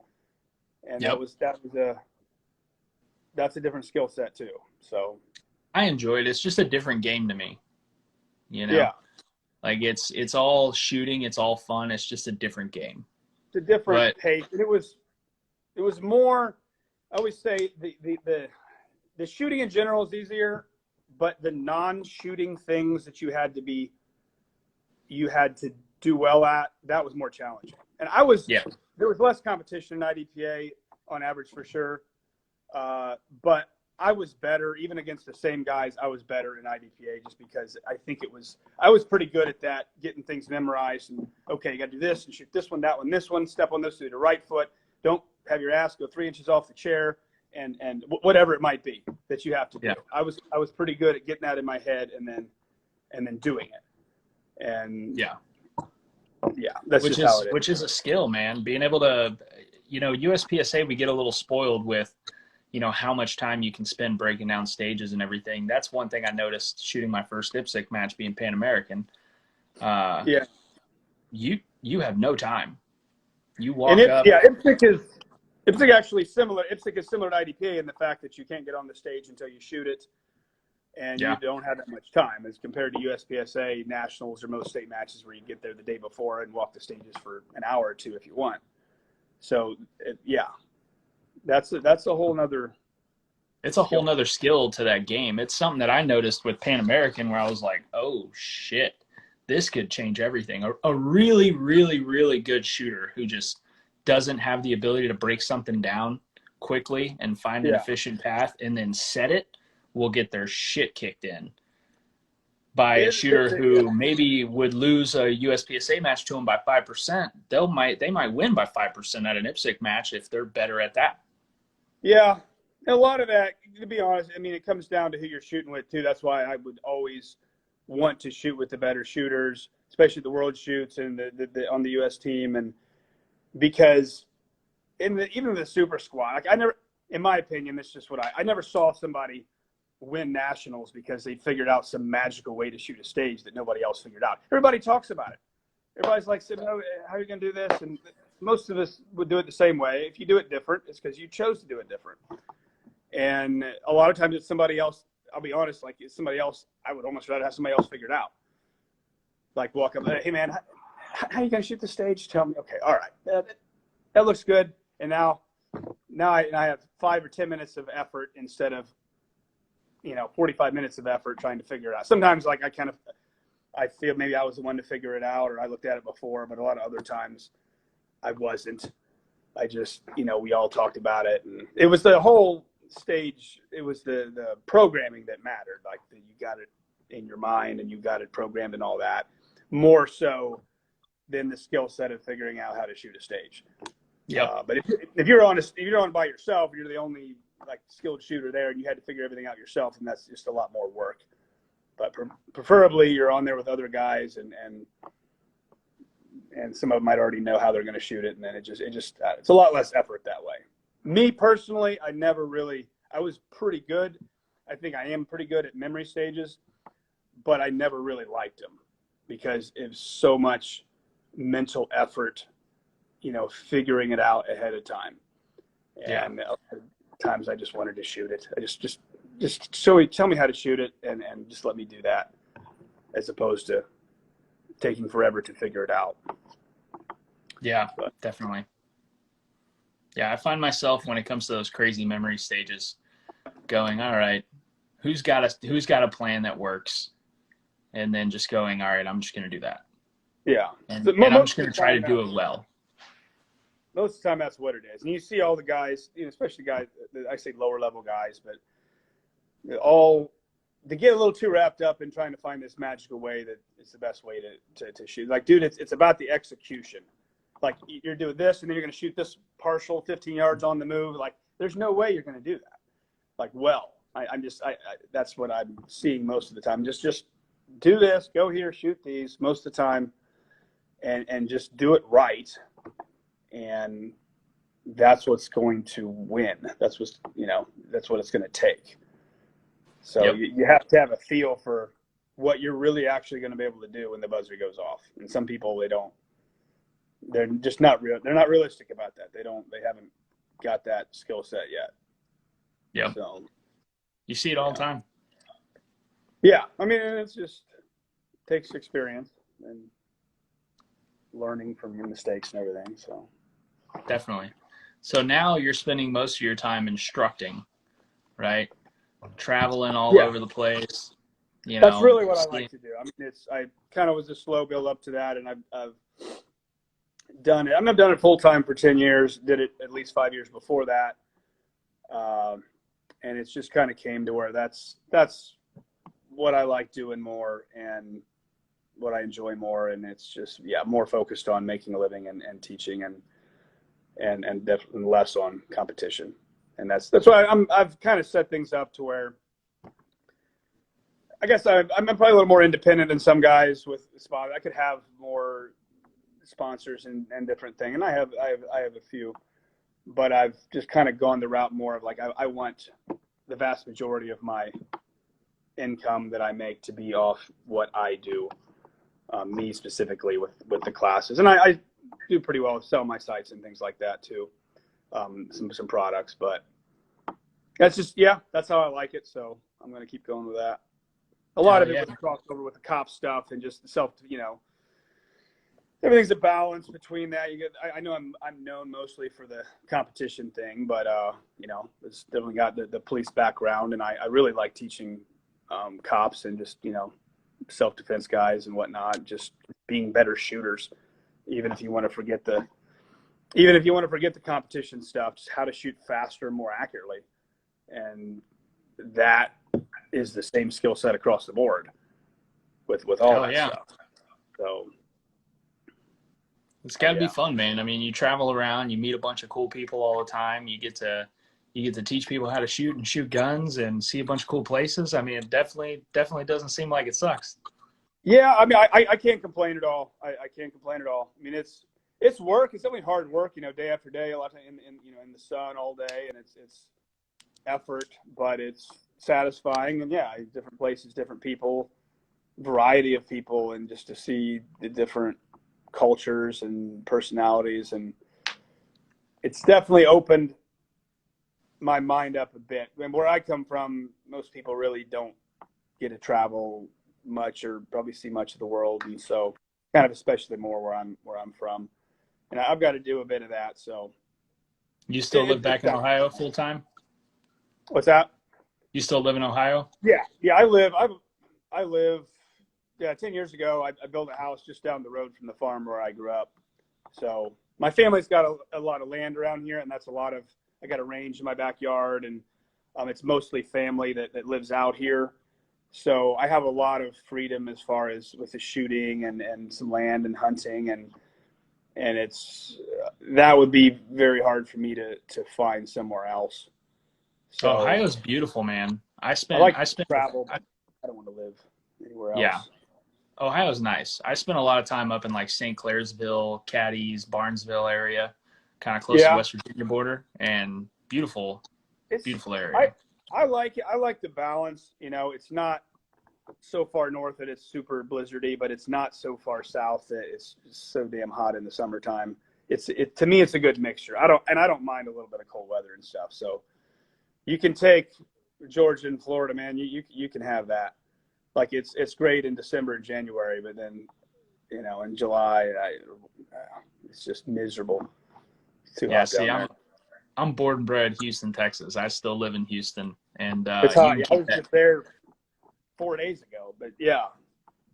and Yep. that's a different skill set too. So I enjoy it. It's just a different game to me, you know. Yeah. Like it's all shooting, it's all fun. It's just a different game. It's a different pace, and it was more. I always say the shooting in general is easier, but the non-shooting things that you had to do well at, that was more challenging. And there was less competition in IDPA on average for sure, but I was better, even against the same guys. I was better in IDPA just because I was pretty good at that, getting things memorized. And okay, you got to do this and shoot this one, that one, this one, step on this, do the right foot. Don't have your ass go 3 inches off the chair, and whatever it might be that you have to do. Yeah. I was pretty good at getting that in my head and then doing it. And that's which is a skill, man. Being able to, you know, USPSA, we get a little spoiled with, you know, how much time you can spend breaking down stages and everything. That's one thing I noticed shooting my first IPSC match being Pan American. You have no time. You walk up. Yeah, IPSC actually similar. IPSC is similar to IDPA in the fact that you can't get on the stage until you shoot it, and you don't have that much time as compared to USPSA nationals or most state matches where you get there the day before and walk the stages for an hour or two if you want. So that's a whole nother. It's a whole nother skill to that game. It's something that I noticed with Pan American where I was like, oh shit, this could change everything. A really, really, really good shooter who just doesn't have the ability to break something down quickly and find an efficient path and then set it will get their shit kicked in by a shooter who maybe would lose a USPSA match to him by 5%. They might win by 5% at an IPSC match if they're better at that. Yeah, and a lot of that, to be honest, I mean, it comes down to who you're shooting with too. That's why I would always want to shoot with the better shooters, especially the world shoots and the on the U.S. team, and because even the super squad, like I never, in my opinion, that's just what I never saw somebody win nationals because they figured out some magical way to shoot a stage that nobody else figured out. Everybody talks about it. Everybody's like, how are you going to do this? And most of us would do it the same way. If you do it different, it's because you chose to do it different. And a lot of times it's somebody else. I'll be honest, like it's somebody else. I would almost rather have somebody else figured out. Like walk up, hey man, how are you going to shoot the stage? Tell me. Okay, all right, that looks good. And now I have 5 or 10 minutes of effort instead of 45 minutes of effort trying to figure it out. Sometimes like I feel maybe I was the one to figure it out or I looked at it before, but a lot of other times I wasn't. I just, we all talked about it, and it was the whole stage. It was the programming that mattered. Like you got it in your mind and you got it programmed and all that, more so than the skill set of figuring out how to shoot a stage. Yeah. But if you're on by yourself, you're the only like skilled shooter there, and you had to figure everything out yourself, and that's just a lot more work. But preferably you're on there with other guys, and some of them might already know how they're going to shoot it, and then it's a lot less effort that way. Me personally, I was pretty good. I think I am pretty good at memory stages, but I never really liked them because it's so much mental effort, figuring it out ahead of time. And times I just wanted to shoot it. I just tell me how to shoot it and just let me do that, as opposed to taking forever to figure it out. Yeah, definitely. Yeah, I find myself when it comes to those crazy memory stages, going, all right, who's got a plan that works, and then just going, all right, I'm just going to do that, Yeah. and So and I'm most just of going the to try time, to do it well. most of the time that's what it is. And you see all the guys, especially guys, I say lower level guys, but all they get a little too wrapped up in trying to find this magical way that is the best way to shoot. Like, dude, it's about the execution. Like, you're doing this, and then you're going to shoot this partial 15 yards on the move. Like, there's no way you're going to do that. Like, that's what I'm seeing most of the time. Just do this, go here, shoot these most of the time, and just do it right. And that's what's going to win. That's what it's going to take. So Yep. you have to have a feel for what you're really actually going to be able to do when the buzzer goes off. And some people, they're just not real. They're not realistic about that. They haven't got that skill set yet. Yep. So You see it all the time. yeah. I mean, it's just takes experience and learning from your mistakes and everything. So Definitely. So now you're spending most of your time instructing, right? Traveling all yeah, over the place. that's really what I like to do. I mean, I kind of was a slow build up to that, and I've done it. I mean, I've done it full time for 10 years. Did it at least 5 years before that, and it's just kind of came to where that's what I like doing more and what I enjoy more, and it's just more focused on making a living and teaching and definitely less on competition. And that's why I've kind of set things up to where I guess I'm probably a little more independent than some guys with spot. I could have more sponsors and different thing, and I have a few, but I've just kind of gone the route more of like I want the vast majority of my income that I make to be off what I do, me specifically with the classes, and I do pretty well sell my sites and things like that too, some products, but that's just that's how I like it. So I'm going to keep going with that. A lot of it was crossover with the cop stuff and just everything's a balance between that. I know I'm known mostly for the competition thing, but it's definitely got the police background, and I really like teaching cops and just self-defense guys and whatnot, just being better shooters. Even if you want to forget the competition stuff, just how to shoot faster, more accurately, and that is the same skill set across the board with all that stuff. So it's got to be fun, man. I mean, you travel around, you meet a bunch of cool people all the time. You get to teach people how to shoot and shoot guns and see a bunch of cool places. I mean, it definitely doesn't seem like it sucks. Yeah, I mean, I can't complain at all. I can't complain at all. I mean, it's work. It's definitely hard work, day after day, a lot of time in the sun all day, and it's effort, but it's satisfying. And different places, different people, variety of people, and just to see the different cultures and personalities, and it's definitely opened my mind up a bit. And where I come from, most people really don't get to travel much or probably see much of the world, and so kind of especially more where I'm from, and I've got to do a bit of that. So you still live back in Ohio full time? What's that? You still live in Ohio? Yeah, I live 10 years ago I built a house just down the road from the farm where I grew up. So my family's got a lot of land around here, and that's I got a range in my backyard, and it's mostly family that lives out here. So I have a lot of freedom as far as with the shooting and some land and hunting, and that would be very hard for me to find somewhere else. So Ohio's beautiful, man. I spent travel, but I don't want to live anywhere else. Yeah. Ohio's nice. I spent a lot of time up in like St. Clairsville, Caddies, Barnesville area, kind of close to the West Virginia border, and beautiful area. I like it. I like the balance. It's not so far north that it's super blizzardy, but it's not so far south that it's so damn hot in the summertime. To me, it's a good mixture. I don't mind a little bit of cold weather and stuff. So you can take Georgia and Florida, man. You can have that. Like it's great in December and January, but then in July it's just miserable. It's too hot down there. I'm born and bred Houston, Texas. I still live in Houston, and It's you hot. can Yeah, I keep was that. just there 4 days ago, but yeah.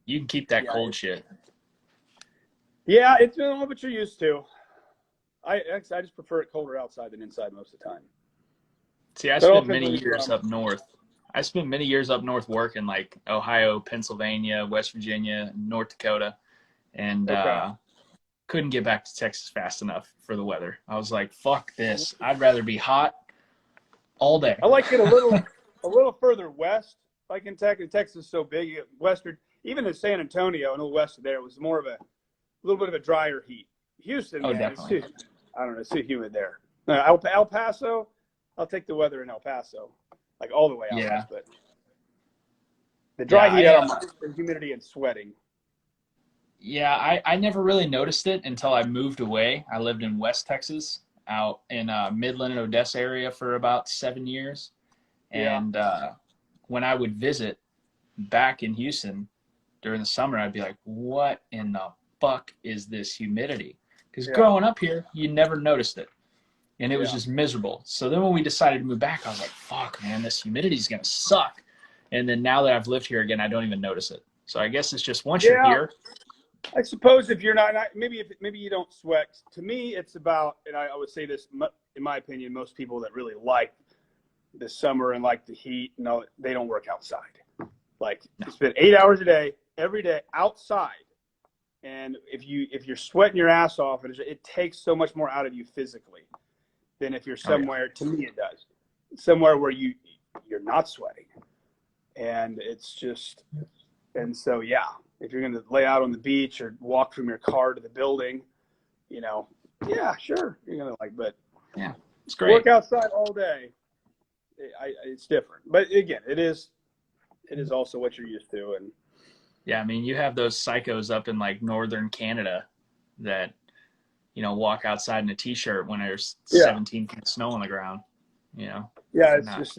You can keep that Yeah, cold shit. yeah, it's been what you're used to. I just prefer it colder outside than inside most of the time. See, I But it all spent depends many where you're years from. up north. I spent many years up north working like Ohio, Pennsylvania, West Virginia, North Dakota, and Okay. couldn't get back to Texas fast enough for the weather. I was like, fuck this. I'd rather be hot all day. I like it a little further west. Like in Texas, Texas is so big. Western, even in San Antonio, a little west of there, it was more of a little bit of a drier heat. Houston, Oh, man, it's definitely. too, I don't know, it's too humid there. El Paso, I'll take the weather in El Paso, like all the way out Yeah. west. But the Yeah, dry heat, I don't mind. The humidity and sweating. I never really noticed it until I moved away. I lived in West Texas, out in Midland and Odessa area for about 7 years. Yeah, And when I would visit back in Houston during the summer, I'd be like, what in the fuck is this humidity? Because yeah, growing up here, you never noticed it. And it was yeah. just miserable. So then when we decided to move back, I was like, fuck, man, this humidity is going to suck. And then now that I've lived here again, I don't even notice it. So I guess it's just once you're Yeah, here, I suppose if you're not, maybe you don't sweat. To me, it's about, and I would say this in my opinion, most people that really like the summer and like the heat, no, they don't work outside. Like no. you spend 8 hours a day, every day outside, and if you're sweating your ass off, it takes so much more out of you physically than if you're Oh, yeah. somewhere. To me, it does somewhere where you're not sweating, and it's just, and so yeah, if you're going to lay out on the beach or walk from your car to the building, yeah, sure, you're going to but Yeah, it's work great. outside all day, it's different. But again, it is also what you're used to. And Yeah, I mean, you have those psychos up in like northern Canada that, walk outside in a t-shirt when there's yeah, 17 feet of snow on the ground, you know. yeah, it's Not, just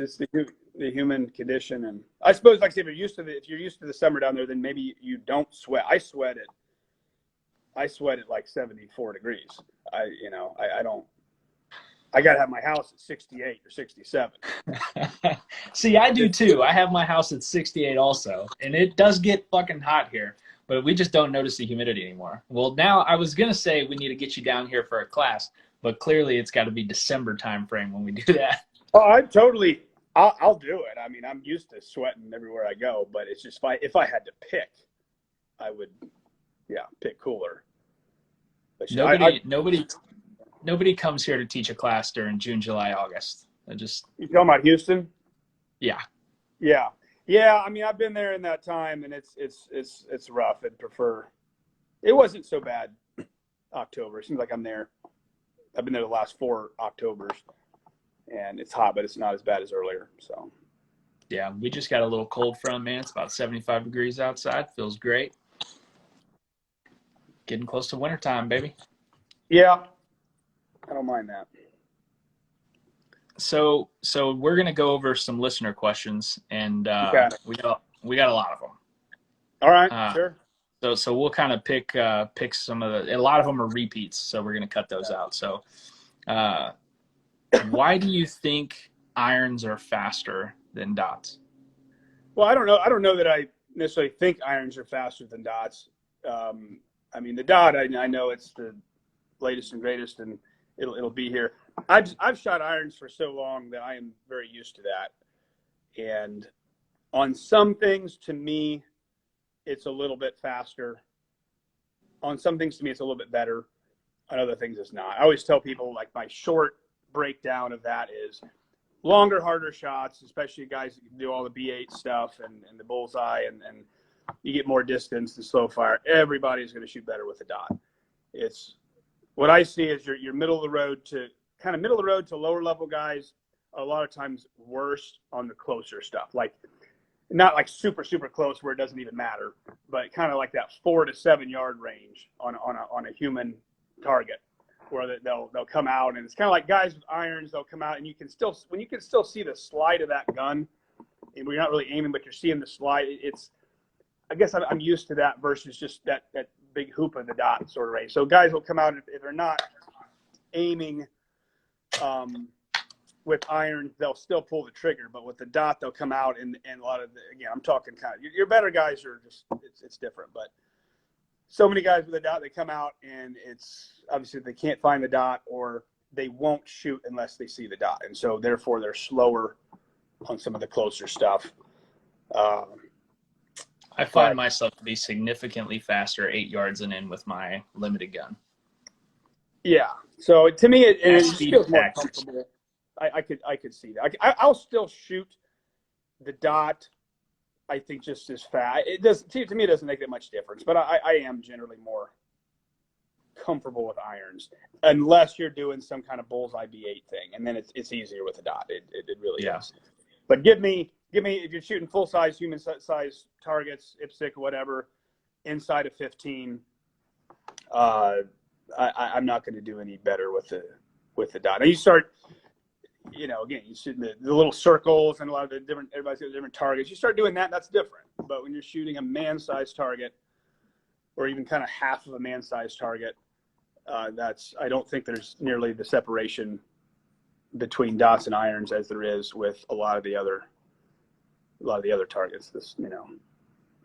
the human condition. And I suppose, like I say, if you're used to the summer down there, then maybe you don't sweat. I sweat at like 74 degrees. I don't. I got to have my house at 68 or 67. See, I do too. I have my house at 68 also, and it does get fucking hot here, but we just don't notice the humidity anymore. Well, now I was gonna say we need to get you down here for a class, but clearly it's got to be December time frame when we do that. Oh, I'll do it. I mean, I'm used to sweating everywhere I go, but it's just if I had to pick, I would, yeah, pick cooler. But Nobody comes here to teach a class during June, July, August. you talking about Houston? Yeah, Yeah, yeah. I mean, I've been there in that time, and it's rough. I'd prefer. It wasn't so bad. October. It seems like I'm there. I've been there the last 4 Octobers, and it's hot, but it's not as bad as earlier. So. yeah. We just got a little cold front, man. It's about 75 degrees outside. Feels great. Getting close to wintertime, baby. Yeah, I don't mind that. So we're gonna go over some listener questions, and Okay. we got a lot of them. All right. Uh, Sure. so we'll kind of pick some of a lot of them are repeats, so we're gonna cut those out. So, why do you think irons are faster than dots? Well, I don't know. I don't know that I necessarily think irons are faster than dots. I mean, the dot, I know it's the latest and greatest, and it'll be here. I've shot irons for so long that I am very used to that. And on some things, to me, it's a little bit faster. On some things, to me, it's a little bit better. On other things, it's not. I always tell people, like, my short breakdown of that is longer, harder shots, especially guys that can do all the B8 stuff and the bullseye, and you get more distance and slow fire. Everybody's going to shoot better with a dot. It's what I see is your middle of the road to lower level guys are a lot of times worse on the closer stuff. Like not like super, super close where it doesn't even matter, but kind of like that 4 to 7 yard range on a human target where they'll come out, and it's kind of like guys with irons, they'll come out and you can still see the slide of that gun, and we're not really aiming, but you're seeing the slide. I guess I'm used to that versus just that big hoop of the dot sort of range. So guys will come out, if they're not aiming with iron, they'll still pull the trigger, but with the dot, they'll come out and a lot of again, I'm talking kind of your better guys are just it's different, but so many guys with a dot, they come out and it's obviously they can't find the dot or they won't shoot unless they see the dot, and so therefore they're slower on some of the closer stuff. I find myself to be significantly faster 8 yards and in with my limited gun. Yeah, so to me, it just feels more tactics. comfortable. I could see that. I'll still shoot the dot. I think just as fast. It does to me. It doesn't make that much difference. But I am generally more comfortable with irons, unless you're doing some kind of bullseye B8 thing, and then it's easier with the dot. It really is. But give me if you're shooting full size human size targets, IPSC, whatever, inside of 15. I'm not going to do any better with the dot. Now you start. Again, you shoot the little circles and a lot of the different, everybody's got different targets. You start doing that, that's different. But when you're shooting a man-sized target or even kind of half of a man-sized target, I don't think there's nearly the separation between dots and irons as there is with a lot of the other targets.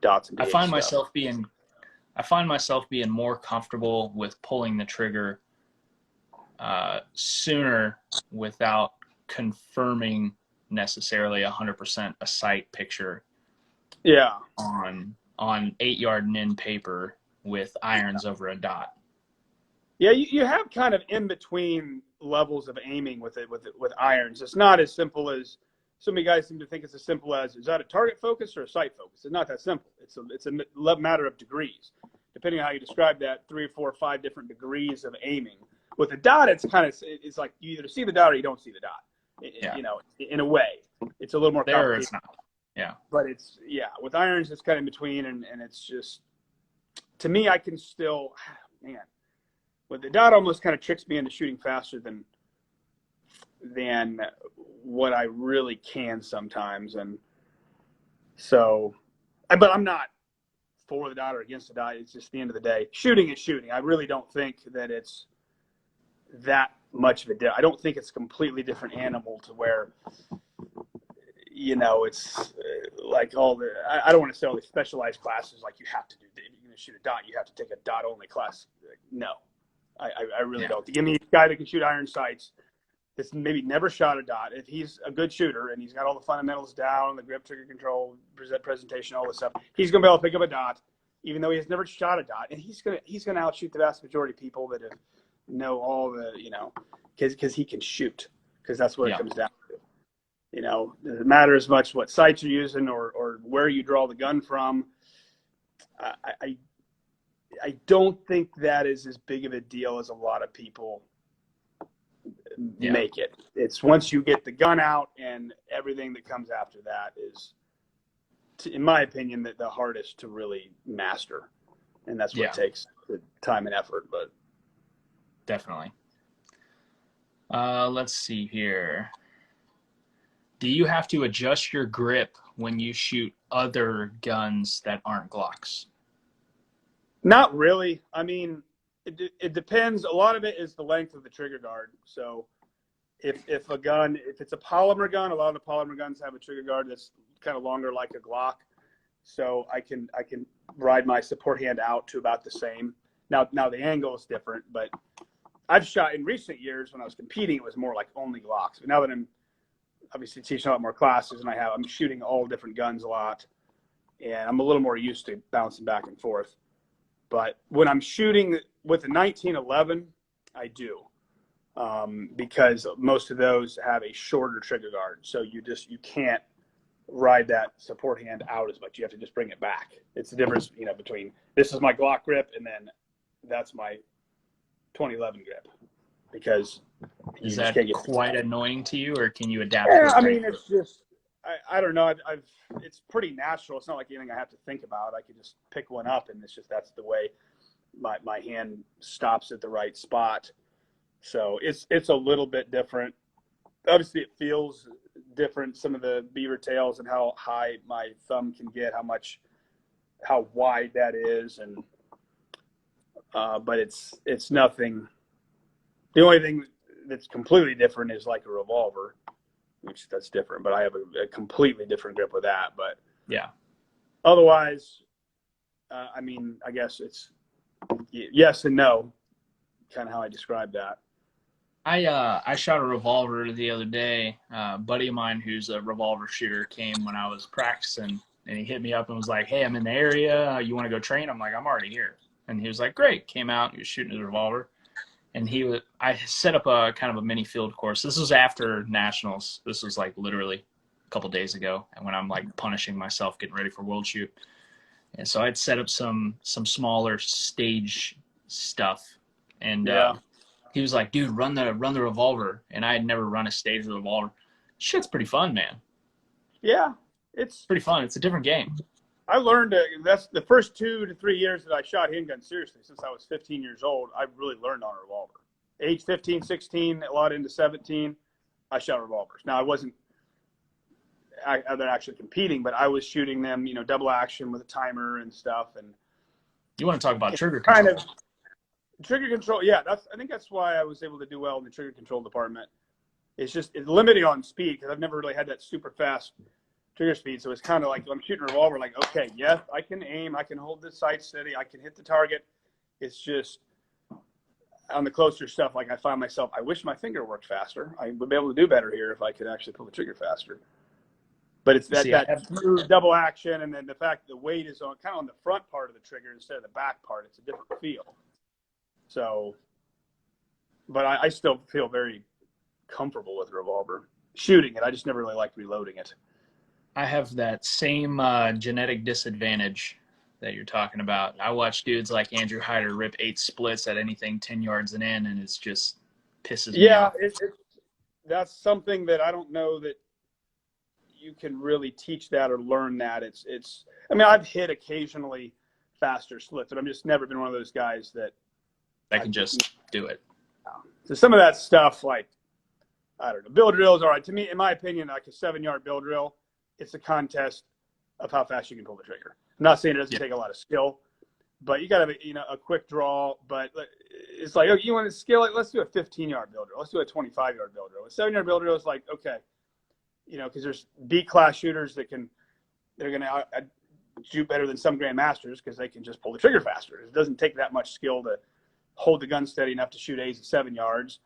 Dots and I find myself being more comfortable with pulling the trigger sooner without confirming necessarily 100% a sight picture. Yeah. On 8 yard and in paper with irons over a dot. Yeah, you have kind of in between levels of aiming with irons. It's not as simple as so many guys seem to think. It's as simple as, is that a target focus or a sight focus? It's not that simple. It's a matter of degrees, depending on how you describe that. 3 or 4 or 5 different degrees of aiming. With a dot, it's like you either see the dot or you don't see the dot. In a way, it's a little more complicated. There it's not. Yeah. But with irons, it's kind of in between, and it's just, to me, I can still, with the dot almost kind of tricks me into shooting faster than what I really can sometimes, and so, but I'm not for the dot or against the dot. It's just the end of the day, shooting is shooting. I really don't think that it's that much of a I don't think it's a completely different animal to where it's like all the I don't want to say all these specialized classes like you have to do if you're going to shoot a dot you have to take a dot only class. No, I really don't. Give me a guy that can shoot iron sights that's maybe never shot a dot. If he's a good shooter and he's got all the fundamentals down, the grip, trigger control, presentation, all this stuff, he's going to be able to pick up a dot even though he has never shot a dot, and he's going to outshoot the vast majority of people that know all the because he can shoot, because that's what it comes down to. It doesn't matter as much what sights you're using or where you draw the gun from. I don't think that is as big of a deal as a lot of people make it. It's once you get the gun out and everything that comes after that is, in my opinion, the hardest to really master, and that's what takes the time and effort. But definitely. Let's see here. Do you have to adjust your grip when you shoot other guns that aren't Glocks? Not really. I mean, it depends. A lot of it is the length of the trigger guard. So if it's a polymer gun, a lot of the polymer guns have a trigger guard that's kind of longer like a Glock. So I can ride my support hand out to about the same. Now the angle is different, but I've shot in recent years when I was competing, it was more like only Glocks. But now that I'm obviously teaching a lot more classes and I'm shooting all different guns a lot, and I'm a little more used to bouncing back and forth. But when I'm shooting with the 1911, I do, because most of those have a shorter trigger guard. So you can't ride that support hand out as much. You have to just bring it back. It's the difference, between this is my Glock grip and then that's my 2011 grip, because is that quite annoying to you, or can you adapt? Yeah, I mean, it's just I don't know. It's pretty natural. It's not like anything I have to think about. I could just pick one up, and that's the way my hand stops at the right spot. So it's a little bit different. Obviously, it feels different. Some of the beaver tails and how high my thumb can get, how wide that is, and but it's nothing. The only thing that's completely different is like a revolver. which that's different, but I have a completely different grip with that. But Yeah. otherwise, I mean, I guess it's yes and no, kind of how I describe that. I shot a revolver the other day. A buddy of mine who's a revolver shooter came when I was practicing, and he hit me up and was like, "Hey, I'm in the area. You want to go train?" I'm like, "I'm already here." And he was like, "Great." Came out. He was shooting his revolver, and I set up a kind of a mini field course. This was after nationals. This was like literally a couple days ago, and when I'm like punishing myself, getting ready for World Shoot. And so I'd set up some smaller stage stuff, and Yeah. he was like, "Dude, run the revolver," and I had never run a stage with a revolver. Shit's pretty fun, man. Yeah, it's Pretty fun. It's a different game. I learned that's the first 2 to 3 years that I shot handgun seriously since I was 15 years old. I really learned on a revolver. Age 15, 16, a lot into 17, I shot revolvers. Now I wasn't they're actually competing, but I was shooting them, double action with a timer and stuff. And You want to talk about trigger control? kind of trigger control. Yeah, I think that's why I was able to do well in the trigger control department. It's limiting on speed because I've never really had that super fast trigger speed. So it's kind of like I'm shooting a revolver, like, okay, yes, I can aim, I can hold the sight steady, I can hit the target. It's just on the closer stuff, like I find myself, I wish my finger worked faster. I would be able to do better here if I could actually pull the trigger faster. But it's that smooth double action, and then the fact that the weight is on kind of on the front part of the trigger instead of the back part. It's a different feel. So, but I still feel very comfortable with the revolver. Shooting it, I just never really liked reloading it. I have that same genetic disadvantage that you're talking about. I watch dudes like Andrew Hyder rip 8 splits at anything 10 yards and in, and it's just pisses me off. Yeah, that's something that I don't know that you can really teach that or learn that. I mean, I've hit occasionally faster splits, but I've just never been one of those guys that can just do it. So some of that stuff, like, I don't know, bill drills, all right. To me, in my opinion, like a 7-yard bill drill, it's a contest of how fast you can pull the trigger. I'm not saying it doesn't take a lot of skill, but you got to have a quick draw. But it's like, okay, you want to skill it? Let's do a 15-yard bill drill. Let's do a 25-yard bill drill. A 7-yard bill drill is like, okay, because there's B-class shooters they're going to shoot better than some grandmasters because they can just pull the trigger faster. It doesn't take that much skill to hold the gun steady enough to shoot A's at 7 yards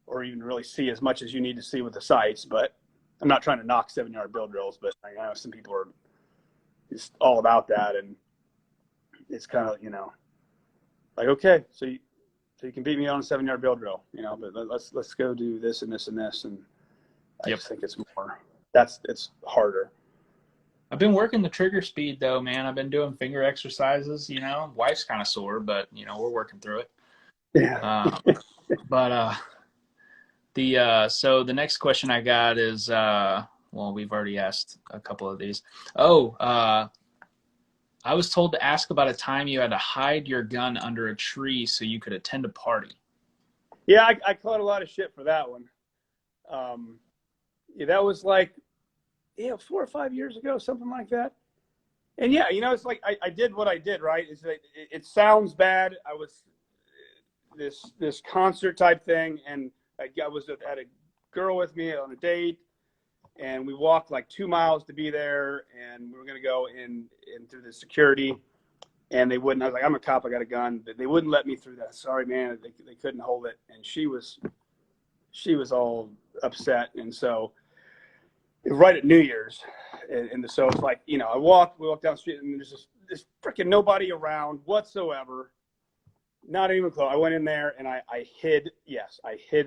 or even really see as much as you need to see with the sights. But I'm not trying to knock 7-yard bill drills, but I know some people are just all about that. And it's kind of, like, okay, so you can beat me on a 7-yard bill drill, but let's go do this and this and this. And I just think it's harder. I've been working the trigger speed though, man. I've been doing finger exercises, wife's kind of sore, but we're working through it. Yeah. So the next question I got is, well, we've already asked a couple of these. I was told to ask about a time you had to hide your gun under a tree so you could attend a party. Yeah, I caught a lot of shit for that one. That was like, 4 or 5 years ago, something like that. And yeah, it's like I did what I did, right? It sounds bad. I was this concert type thing, and I had a girl with me on a date, and we walked like 2 miles to be there, and we were going to go in through the security, and they wouldn't. I was like, I'm a cop, I got a gun. They wouldn't let me through that. Sorry, man, they couldn't hold it. And she was all upset. And so right at New Year's, and so it's like, we walked down the street, and there's this freaking nobody around whatsoever. Not even close. I went in there and I hid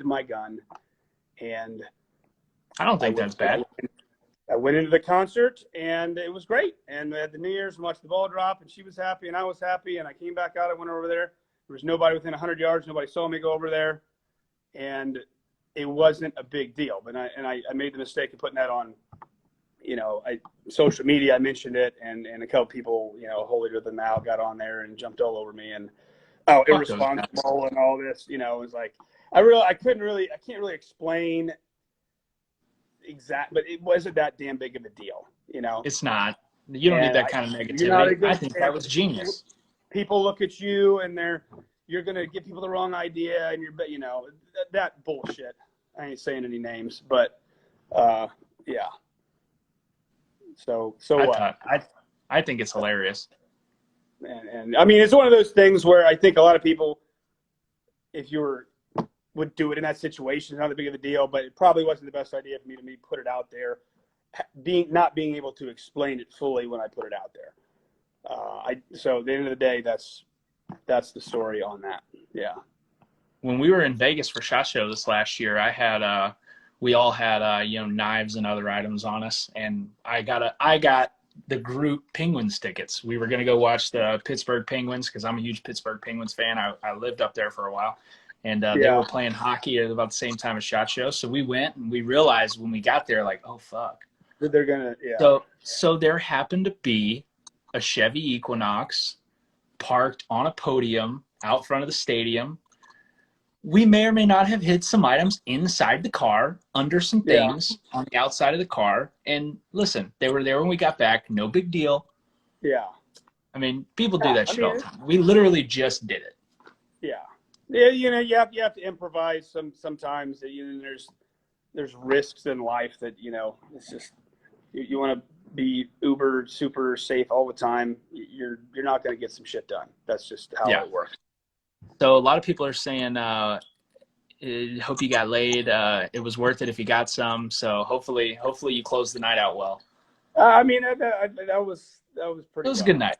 my gun, and I don't think that's bad. I went into the concert and it was great. And we had the New Year's and watched the ball drop, and she was happy and I was happy. And I came back out. I went over there. There was nobody within 100 yards. Nobody saw me go over there, and it wasn't a big deal. But I made the mistake of putting that on, social media. I mentioned it, and a couple people, holier than thou, got on there and jumped all over me and irresponsible and all this. It was like I can't really explain exact, but it wasn't that damn big of a deal. It's not. You don't need that kind of negativity. I think that was genius. People look at you and you're going to give people the wrong idea, and that bullshit. I ain't saying any names, but Yeah. So I what? thought I think it's hilarious. And I mean, it's one of those things where I think a lot of people, if you were would do it in that situation, it's not that big of a deal, but it probably wasn't the best idea for me to put it out there, not being able to explain it fully when I put it out there. So at the end of the day, that's the story on that. Yeah. When we were in Vegas for SHOT Show this last year, I had we all had knives and other items on us, and I got the group Penguins tickets. We were gonna go watch the Pittsburgh Penguins because I'm a huge Pittsburgh Penguins fan. I lived up there for a while, and they Yeah. were playing hockey at about the same time as SHOT Show. So we went, and we realized when we got there, like, oh fuck. They're gonna. Yeah. So there happened to be a Chevy Equinox parked on a podium out front of the stadium. We may or may not have hid some items inside the car, under some Yeah. things on the outside of the car. And listen, they were there when we got back. No big deal. Yeah. I mean, people do Yeah. that I shit all mean, the time. We literally just did it. yeah. Yeah. You have to improvise sometimes. There's risks in life that it's just you want to be uber super safe all the time. You're not going to get some shit done. That's just how Yeah. it works. So a lot of people are saying, hope you got laid. It was worth it if you got some. So hopefully you closed the night out well. I mean, that was pretty. It was a well. good night.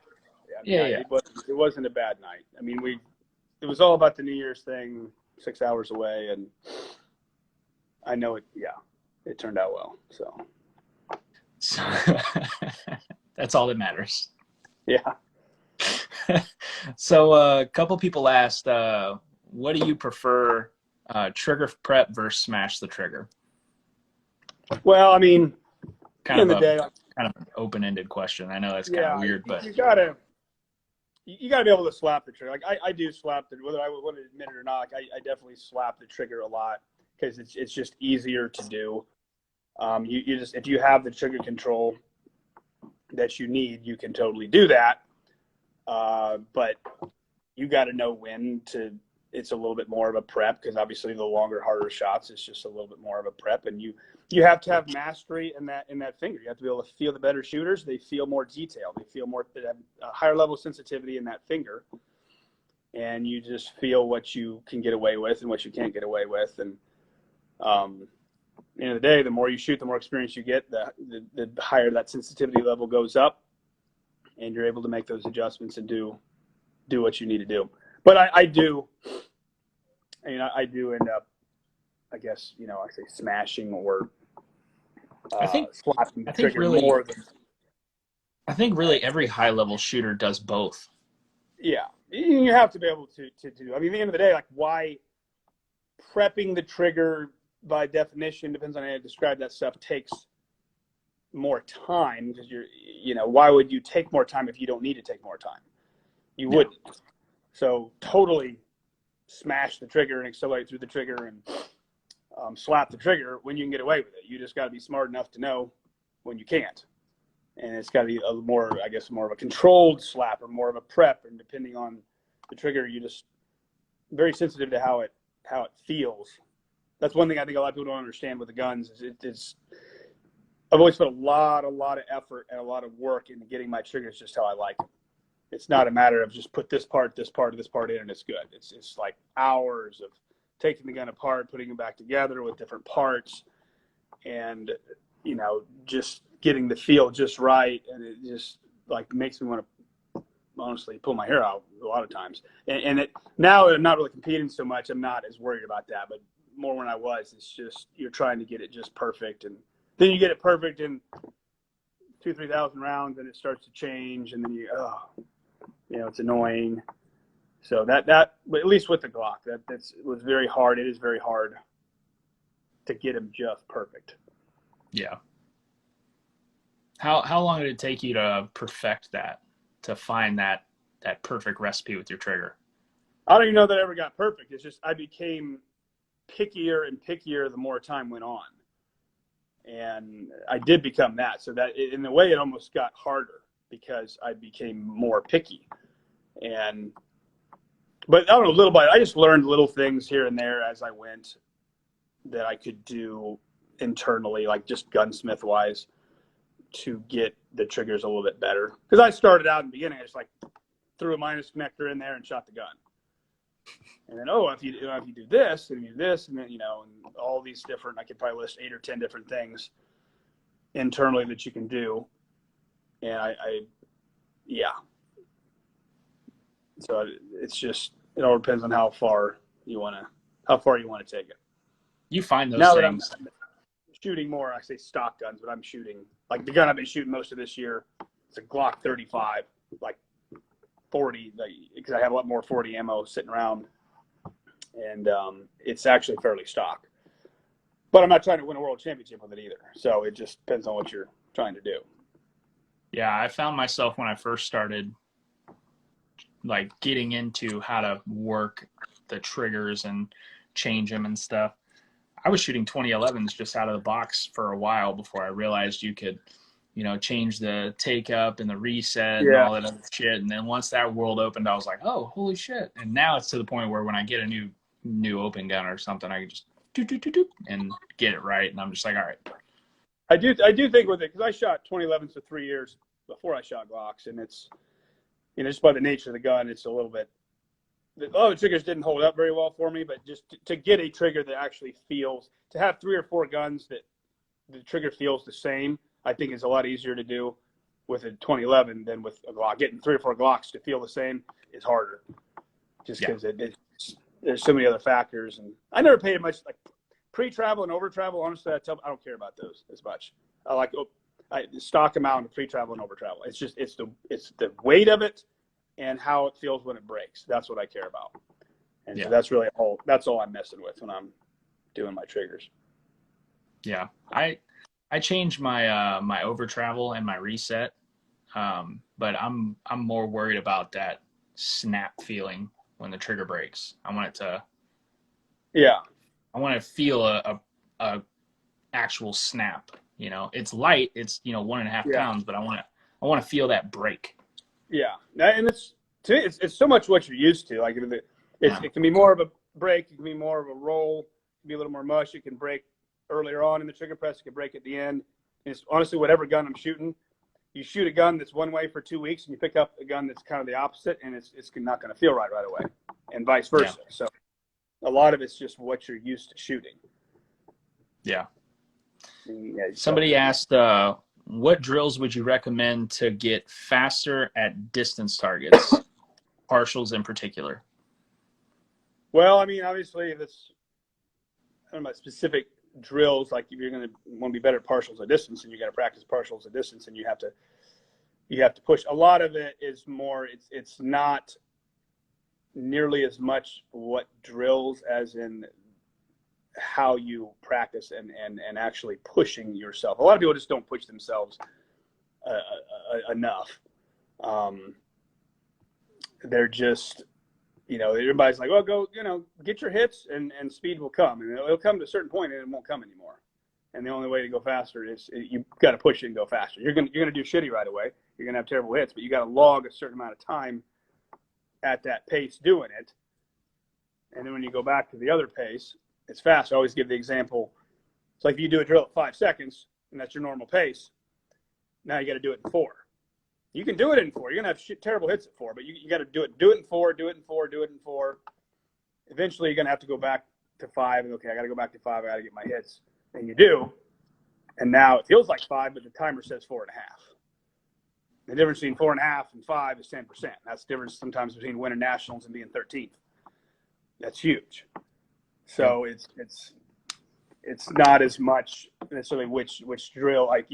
Yeah, I mean, Yeah. it wasn't a bad night. I mean, it was all about the New Year's thing, 6 hours away, and I know it. Yeah, it turned out well. So that's all that matters. Yeah. So a couple people asked, what do you prefer, trigger prep versus smash the trigger? Well, I mean, Kind in of the day, kind of an open-ended question. I know that's kind of weird, but you gotta be able to slap the trigger. Like I do slap the, whether I want to admit it or not. Like I definitely slap the trigger a lot because it's just easier to do. You just, if you have the trigger control that you need, you can totally do that. But you got to know when to. It's a little bit more of a prep because obviously the longer, harder shots, it's just a little bit more of a prep, and you have to have mastery in that finger. You have to be able to feel the better shooters. They feel more detail. They have a higher level of sensitivity in that finger, and you just feel what you can get away with and what you can't get away with. And at the end of the day, the more you shoot, the more experience you get. The higher that sensitivity level goes up, and you're able to make those adjustments and do what you need to do. But I do end up, I guess, I say smashing or slapping the trigger really, more than. I think really every high level shooter does both. Yeah, you have to be able to do. I mean, at the end of the day, like, why prepping the trigger by definition, depends on how you describe that stuff, takes more time because why would you take more time if you don't need to take more time? You wouldn't. So totally smash the trigger and accelerate through the trigger and slap the trigger when you can get away with it. You just got to be smart enough to know when you can't. And it's got to be more of a controlled slap or more of a prep. And depending on the trigger, you just very sensitive to how it feels. That's one thing I think a lot of people don't understand with the guns. Is I've always put a lot of effort and a lot of work into getting my triggers just how I like them. It's not a matter of just put this part in and it's good. It's like hours of taking the gun apart, putting it back together with different parts, and just getting the feel just right. And it just like makes me want to honestly pull my hair out a lot of times. And now I'm not really competing so much. I'm not as worried about that, but more when I was. It's just you're trying to get it just perfect, and then you get it perfect in 2,000-3,000 rounds, and it starts to change, and then it's annoying. So that, but at least with the Glock, it was very hard. It is very hard to get him just perfect. Yeah. How long did it take you to perfect that, to find that perfect recipe with your trigger? I don't even know that I ever got perfect. It's just I became pickier and pickier the more time went on, and I did become that. So that in a way, it almost got harder because I became more picky. But I don't know, little by I just learned little things here and there as I went that I could do internally, like just gunsmith wise, to get the triggers a little bit better. Because I started out in the beginning, I just like threw a minus connector in there and shot the gun. And then, if you do this and you do this, and then, and all these different, I could probably list 8 or 10 different things internally that you can do. And yeah. So it's just, it all depends on how far you want to take it. You find those now things. That I'm shooting more, I say stock guns, but I'm shooting, like the gun I've been shooting most of this year, it's a Glock 35, like 40, because I have a lot more 40 ammo sitting around. And it's actually fairly stock. But I'm not trying to win a world championship with it either. So it just depends on what you're trying to do. Yeah, I found myself when I first started like getting into how to work the triggers and change them and stuff. I was shooting 2011s just out of the box for a while before I realized you could, change the take up and the reset and all that other shit. And then once that world opened, I was like, oh, holy shit. And now it's to the point where when I get a new open gun or something, I can just do and get it right. And I'm just like, all right. I do think with it, because I shot 2011s for 3 years before I shot Glocks, and it's, just by the nature of the gun, it's a little bit, the triggers didn't hold up very well for me, but just to get a trigger that actually feels, to have 3 or 4 guns that the trigger feels the same, I think is a lot easier to do with a 2011 than with a Glock. Getting 3 or 4 Glocks to feel the same is harder, just because there's so many other factors. And I never paid much, like pre-travel and over-travel. Honestly, I don't care about those as much. I like the stock amount of pre-travel and over-travel. It's just it's the weight of it and how it feels when it breaks. That's what I care about. And so that's really that's all I'm messing with when I'm doing my triggers. Yeah, I changed my my over-travel and my reset, but I'm more worried about that snap feeling when the trigger breaks. I want it to. Yeah. I want to feel a actual snap. It's light. It's 1.5 pounds, but I want to feel that break. Yeah, and it's so much what you're used to. Like it can be more of a break. It can be more of a roll. It can be a little more mush. It can break earlier on in the trigger press. It can break at the end. And it's honestly whatever gun I'm shooting. You shoot a gun that's one way for 2 weeks, and you pick up a gun that's kind of the opposite, and it's not going to feel right away, and vice versa. Yeah. So a lot of it's just what you're used to shooting. Yeah. Somebody asked, what drills would you recommend to get faster at distance targets, partials in particular? Well, I mean, obviously, I don't know about specific drills. Like if you're going to want to be better at partials at distance, and you got to practice partials at distance, and you have to push. A lot of it is more. It's not nearly as much what drills as in how you practice and actually pushing yourself. A lot of people just don't push themselves enough. They're just, everybody's like, well, go, get your hits and speed will come. And it'll come to a certain point and it won't come anymore. And the only way to go faster is you got to push it and go faster. You're going to do shitty right away. You're going to have terrible hits, but you got to log a certain amount of time at that pace doing it. And then when you go back to the other pace, it's fast. I always give the example. It's like if you do a drill at 5 seconds, and that's your normal pace. Now you got to do it in 4. You can do it in 4. You're going to have terrible hits at 4, but you got to do it in 4, do it in 4, do it in 4. Eventually, you're going to have to go back to 5. And, okay, I got to go back to 5. I got to get my hits. And you do. And now it feels like 5, but the timer says 4.5. The difference between 4.5 and 5 is 10%. That's the difference sometimes between winning nationals and being 13th. That's huge. So it's not as much necessarily which drill. Like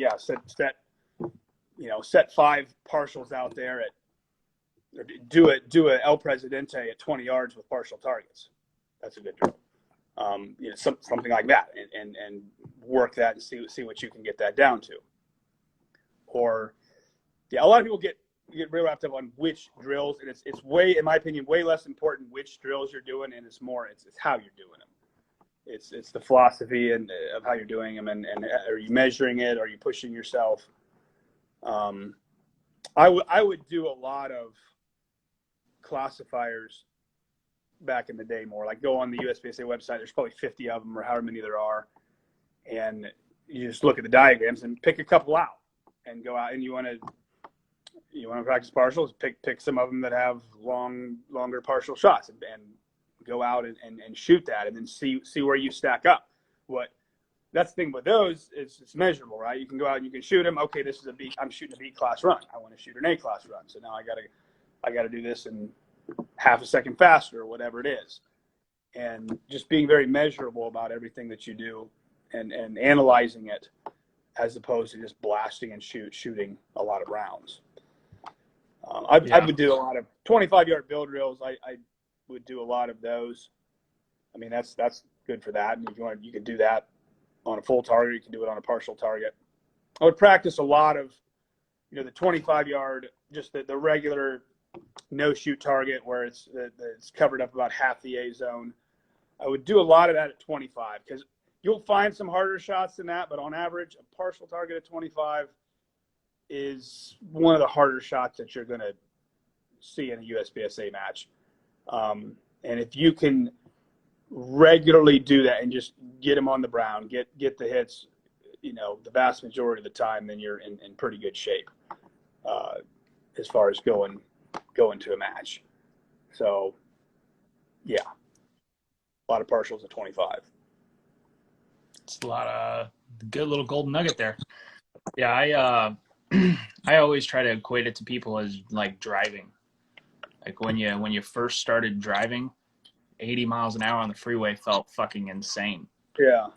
set 5 partials out there at do a El Presidente at 20 yards with partial targets. That's a good drill. Something like that, and work that and see what you can get that down to. Or a lot of people get real wrapped up on which drills, and it's way, in my opinion, way less important which drills you're doing, and it's how you're doing them. It's the philosophy and of how you're doing them, and are you measuring it? Are you pushing yourself? I would do a lot of classifiers back in the day more. Like go on the USPSA website. There's probably 50 of them or however many there are, and you just look at the diagrams and pick a couple out and go out, and you want to practice partials, pick some of them that have longer partial shots, and go out and shoot that, and then see where you stack up. That's the thing with those is it's measurable, right? You can go out and you can shoot them. Okay, this is I'm shooting a B class run. I want to shoot an A class run. So now I gotta do this in half a second faster or whatever it is. And just being very measurable about everything that you do and analyzing it as opposed to just blasting and shooting a lot of rounds. I would do a lot of 25-yard build drills. I would do a lot of those. I mean, that's good for that. And if you can do that on a full target, you can do it on a partial target. I would practice a lot of, the 25-yard, just the regular no-shoot target where it's covered up about half the A zone. I would do a lot of that at 25 because you'll find some harder shots than that, but on average, a partial target at 25 is one of the harder shots that you're going to see in a USPSA match. And if you can regularly do that and just get them on the brown, get the hits, the vast majority of the time, then you're in pretty good shape as far as going to a match. So, yeah, a lot of partials at 25. It's a lot of good little golden nugget there. Yeah, I always try to equate it to people as like driving. Like when you first started driving, 80 miles an hour on the freeway felt fucking insane. Yeah.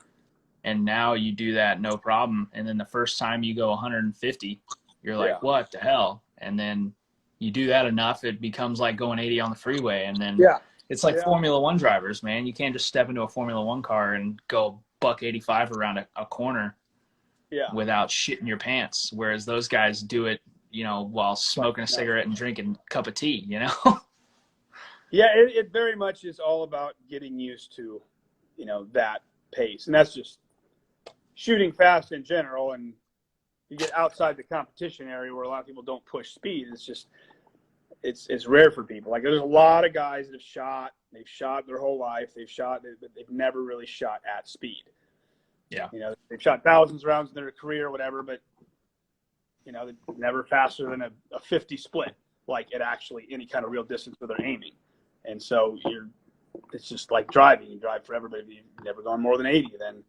And now you do that no problem. And then the first time you go 150, you're like, what the hell? And then you do that enough, it becomes like going 80 on the freeway. And then it's like Formula One drivers, man. You can't just step into a Formula One car and go buck 85 around a corner without shitting your pants. Whereas those guys do it, while smoking a cigarette and drinking a cup of tea, Yeah, it very much is all about getting used to, that pace. And that's just shooting fast in general. And you get outside the competition area where a lot of people don't push speed. It's just, it's rare for people. Like there's a lot of guys that they've shot their whole life. They've never really shot at speed. Yeah. They've shot thousands of rounds in their career or whatever, but, they're never faster than a 50 split, like at actually any kind of real distance where they're aiming. And so it's just like driving. You drive forever, but if you've never gone more than 80, then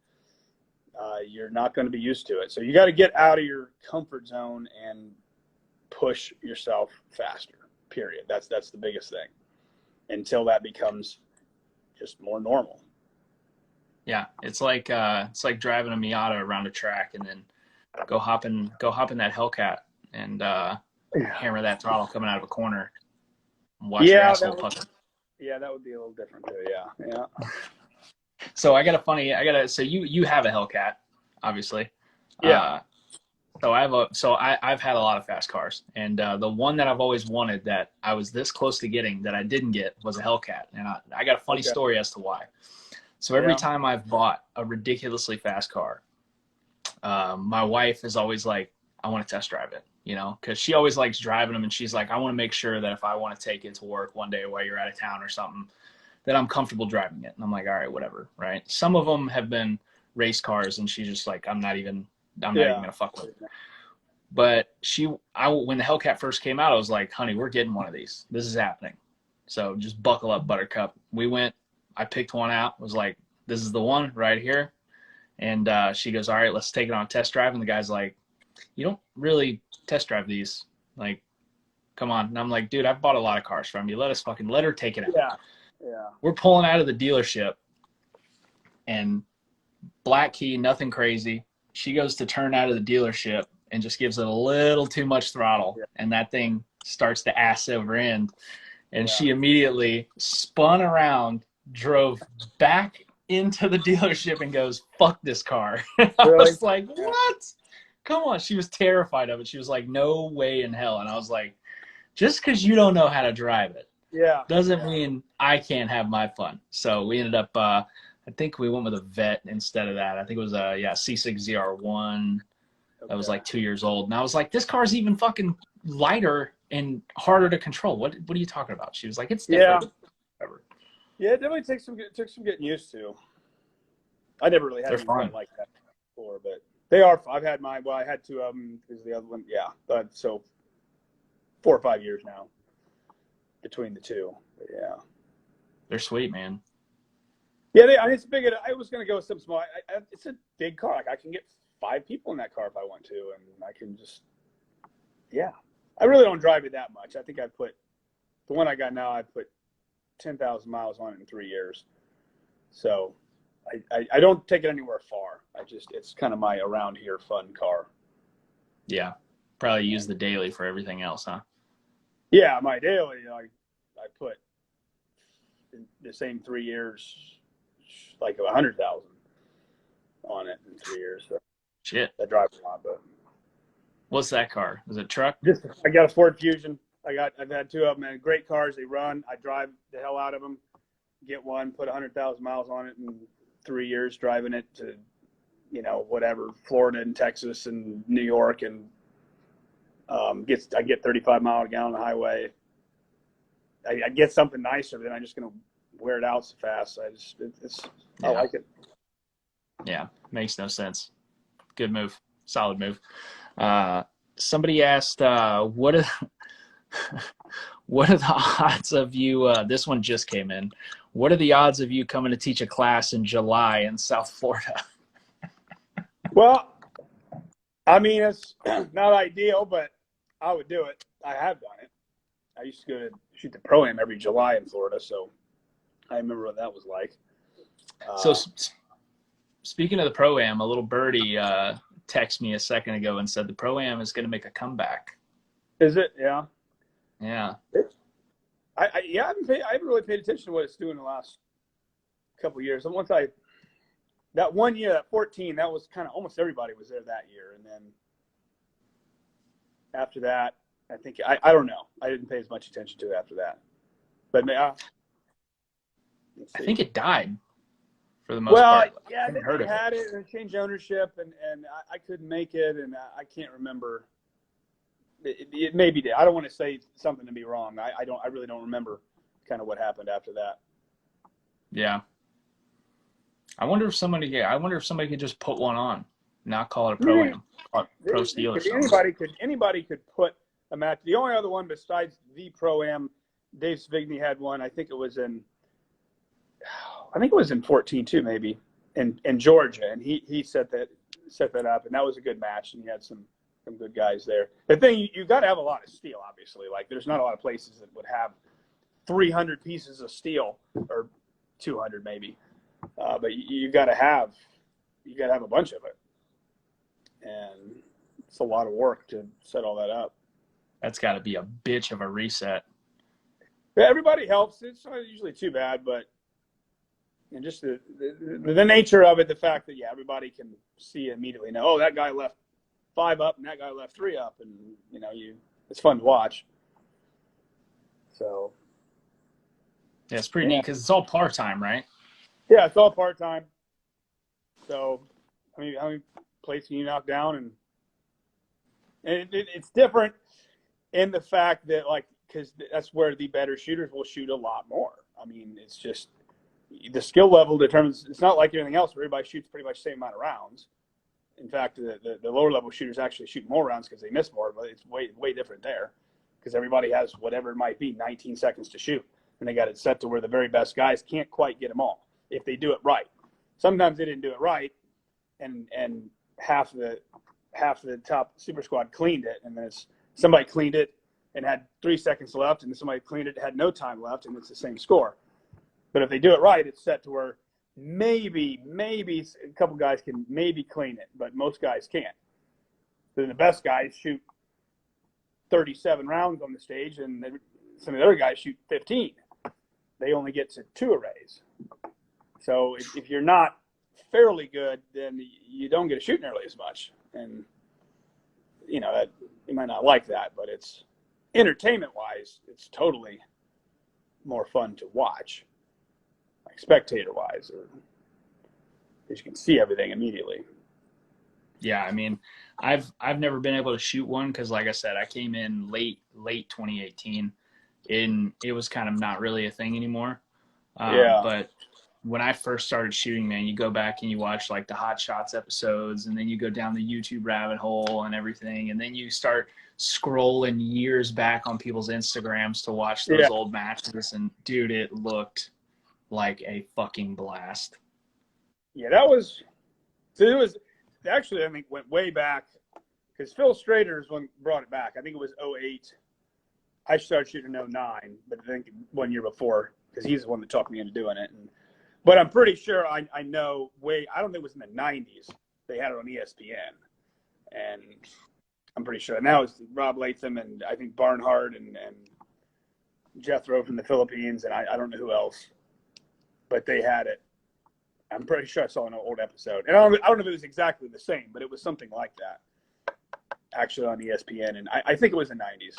you're not going to be used to it. So you got to get out of your comfort zone and push yourself faster, period. That's the biggest thing until that becomes just more normal. Yeah. It's like driving a Miata around a track and then go hop in that Hellcat and hammer that throttle coming out of a corner and watch your asshole pucker. Yeah, that would be a little different too. Yeah. So so you have a Hellcat, obviously. Yeah. I've had a lot of fast cars, and the one that I've always wanted that I was this close to getting that I didn't get was a Hellcat, and I got a funny story as to why. So every time I've bought a ridiculously fast car, my wife is always like, I want to test drive it. Because she always likes driving them, and she's like, I want to make sure that if I want to take it to work one day while you're out of town or something, that I'm comfortable driving it. And I'm like, all right, whatever, right? Some of them have been race cars, and she's just like, I'm not even gonna fuck with it. But when the Hellcat first came out, I was like, honey, we're getting one of these. This is happening. So just buckle up, Buttercup. We went. I picked one out. Was like, this is the one right here. And she goes, all right, let's take it on a test drive. And the guy's like, you don't really test drive these. Like, come on. And I'm like, dude, I've bought a lot of cars from you. Let her take it out. Yeah. We're pulling out of the dealership and black key, nothing crazy. She goes to turn out of the dealership and just gives it a little too much throttle. Yeah. And that thing starts to ass over end. And she immediately spun around, drove back into the dealership and goes, fuck this car. I was like, what? Come on. She was terrified of it. She was like, no way in hell. And I was like, just because you don't know how to drive it doesn't mean I can't have my fun. So we ended up, I think we went with a Vet instead of that. I think it was a C6ZR1 that was like 2 years old. And I was like, this car's even fucking lighter and harder to control. What are you talking about? She was like, it's different. Yeah, it definitely took some getting used to. I never really had anything like that. 4, but they are. I've had mine. Well, I had 2 of them. Is the other one? Yeah. So 4 or 5 years now between the 2. But yeah. They're sweet, man. Yeah, it's big. I was going to go with something small. It's a big car. Like I can get 5 people in that car if I want to, and I can just, yeah. I really don't drive it that much. I think the one I got now, I put 10,000 miles on it in 3 years. So I don't take it anywhere far. It's kind of my around here fun car. Yeah. Probably use the daily for everything else, huh? Yeah, my daily, I put in the same 3 years, like 100,000 on it in 3 years. So Shit. I drive a lot, but What's that car? Is it a truck? I got a Ford Fusion. I've had 2 of them, and great cars. They run. I drive the hell out of them. Get one, put 100,000 miles on it in 3 years, driving it to, whatever, Florida and Texas and New York, and I get 35 miles a gallon on the highway. I get something nicer, but then I'm just gonna wear it out so fast. I like it. Yeah, makes no sense. Good move, solid move. Somebody asked, what are the odds of you? This one just came in. What are the odds of you coming to teach a class in July in South Florida? Well, I mean, it's not ideal, but I would do it. I have done it. I used to go to shoot the Pro-Am every July in Florida, so I remember what that was like. So speaking of the Pro-Am, a little birdie texted me a second ago and said the Pro-Am is going to make a comeback. Is it? Yeah. Yeah. I haven't really paid attention to what it's doing the last couple of years. And that one year, that 14, that was kind of almost everybody was there that year. And then after that, I think, I don't know. I didn't pay as much attention to it after that. But I think it died for the most part. Well, yeah, they had it and changed ownership, and I couldn't make it, and I can't remember. It maybe did. I don't want to say something to be wrong. I really don't remember kind of what happened after that. Yeah. I wonder if somebody could just put one on, not call it a Pro-Am, Pro Steel or something. Anybody could put a match. The only other one besides the Pro-Am, Dave Svigny had one. I think it was in 14 too, maybe in Georgia, and he set that up, and that was a good match, and he had some good guys there. The thing, you got to have a lot of steel, obviously. Like, there's not a lot of places that would have 300 pieces of steel, or 200 maybe, but you got to have a bunch of it, and it's a lot of work to set all that up. That's got to be a bitch of a reset. Everybody helps. It's not usually too bad, but and just the nature of it, the fact that everybody can see immediately now. Oh, that guy left 5 up, and that guy left 3 up, and it's fun to watch. So yeah, it's pretty neat because it's all part time, right? Yeah, it's all part time. So how many plates can you knock down? And it's different in the fact that, like, because that's where the better shooters will shoot a lot more. I mean, it's just the skill level determines. It's not like anything else where everybody shoots pretty much the same amount of rounds. In fact, the lower level shooters actually shoot more rounds because they miss more, but it's way different there because everybody has whatever it might be, 19 seconds to shoot, and they got it set to where the very best guys can't quite get them all if they do it right. Sometimes they didn't do it right, and half the top super squad cleaned it, and then somebody cleaned it and had 3 seconds left, and somebody cleaned it had no time left, and it's the same score. But if they do it right, it's set to where maybe a couple guys can maybe clean it, but most guys can't. Then the best guys shoot 37 rounds on the stage, and some of the other guys shoot 15. They only get to 2 arrays. So if you're not fairly good, then you don't get to shoot nearly as much. And that you might not like that, but it's entertainment-wise, it's totally more fun to watch. Spectator-wise, or because you can see everything immediately. Yeah, I mean, I've never been able to shoot one because, like I said, I came in late 2018, and it was kind of not really a thing anymore. But when I first started shooting, man, you go back and you watch like the Hot Shots episodes, and then you go down the YouTube rabbit hole and everything, and then you start scrolling years back on people's Instagrams to watch Yeah. those old matches, and dude, it looked like a fucking blast. Yeah, that was, so it was actually, I think, went way back because Phil Strader's one brought it back. I think it was 08. I started shooting in 09, but I think 1 year before, because he's the one that talked me into doing it. But I'm pretty sure I know I don't think it was in the 90s. They had it on ESPN. And I'm pretty sure. Now it's Rob Latham and I think Barnhart and Jethro from the Philippines, and I don't know who else. But they had it. I'm pretty sure I saw an old episode. And I don't know if it was exactly the same, but it was something like that, actually on ESPN. And I think it was the 90s.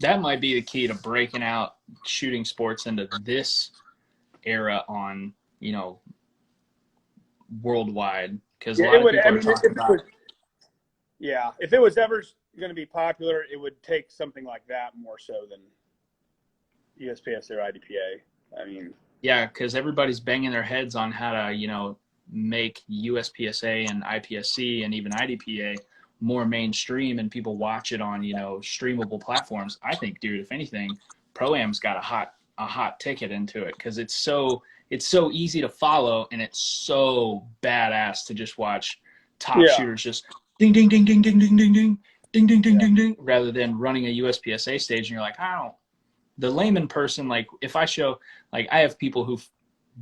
That might be the key to breaking out shooting sports into this era on, worldwide. Because a lot of people are talking about. Yeah, if it was ever going to be popular, it would take something like that more so than USPS or IDPA. I mean, yeah, because everybody's banging their heads on how to, make USPSA and IPSC and even IDPA more mainstream, and people watch it on, streamable platforms. I think, dude, if anything, Pro-Am's got a hot ticket into it because it's so easy to follow, and it's so badass to just watch top shooters just ding ding ding ding ding ding ding ding ding ding ding ding ding, rather than running a USPSA stage and you're like, I don't. The layman person, like if I show, like I have people who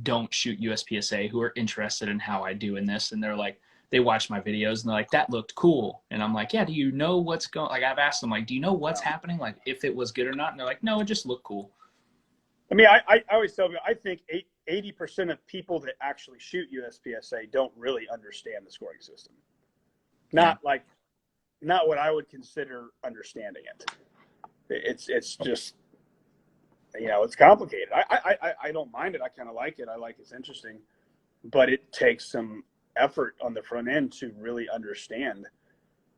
don't shoot USPSA who are interested in how I do in this, and they're like, they watch my videos and they're like, that looked cool, and I'm like, yeah, do you know what's going? Like I've asked them, like, do you know what's happening? Like if it was good or not, and they're like, no, it just looked cool. I mean, I always tell you, I think 80% of people that actually shoot USPSA don't really understand the scoring system. Not what I would consider understanding it. It's just, it's complicated. I don't mind it. I kind of like it. I like it's interesting, but it takes some effort on the front end to really understand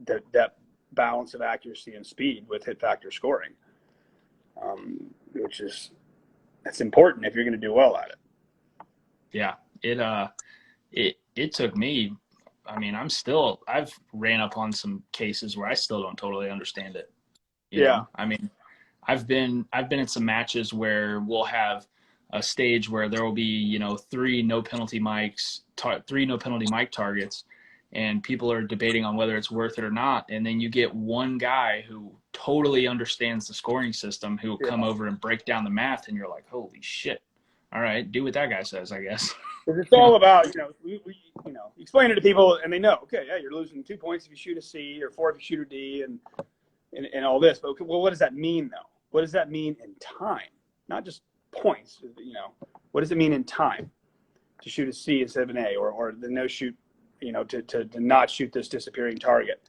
that balance of accuracy and speed with hit factor scoring, which is, that's important if you're going to do well at it. Yeah, it took me. I mean, I've ran up on some cases where I still don't totally understand it. You know? I mean, I've been in some matches where we'll have a stage where there will be, three no penalty mic targets, and people are debating on whether it's worth it or not. And then you get one guy who totally understands the scoring system who will come over and break down the math, and you're like, holy shit. All right, do what that guy says, I guess. It's all about, we explain it to people and they know, okay, yeah, you're losing 2 points if you shoot a C or 4 if you shoot a D and all this. But well, what does that mean though? What does that mean in time? Not just points, what does it mean in time to shoot a C instead of an A, or the no shoot, to not shoot this disappearing target?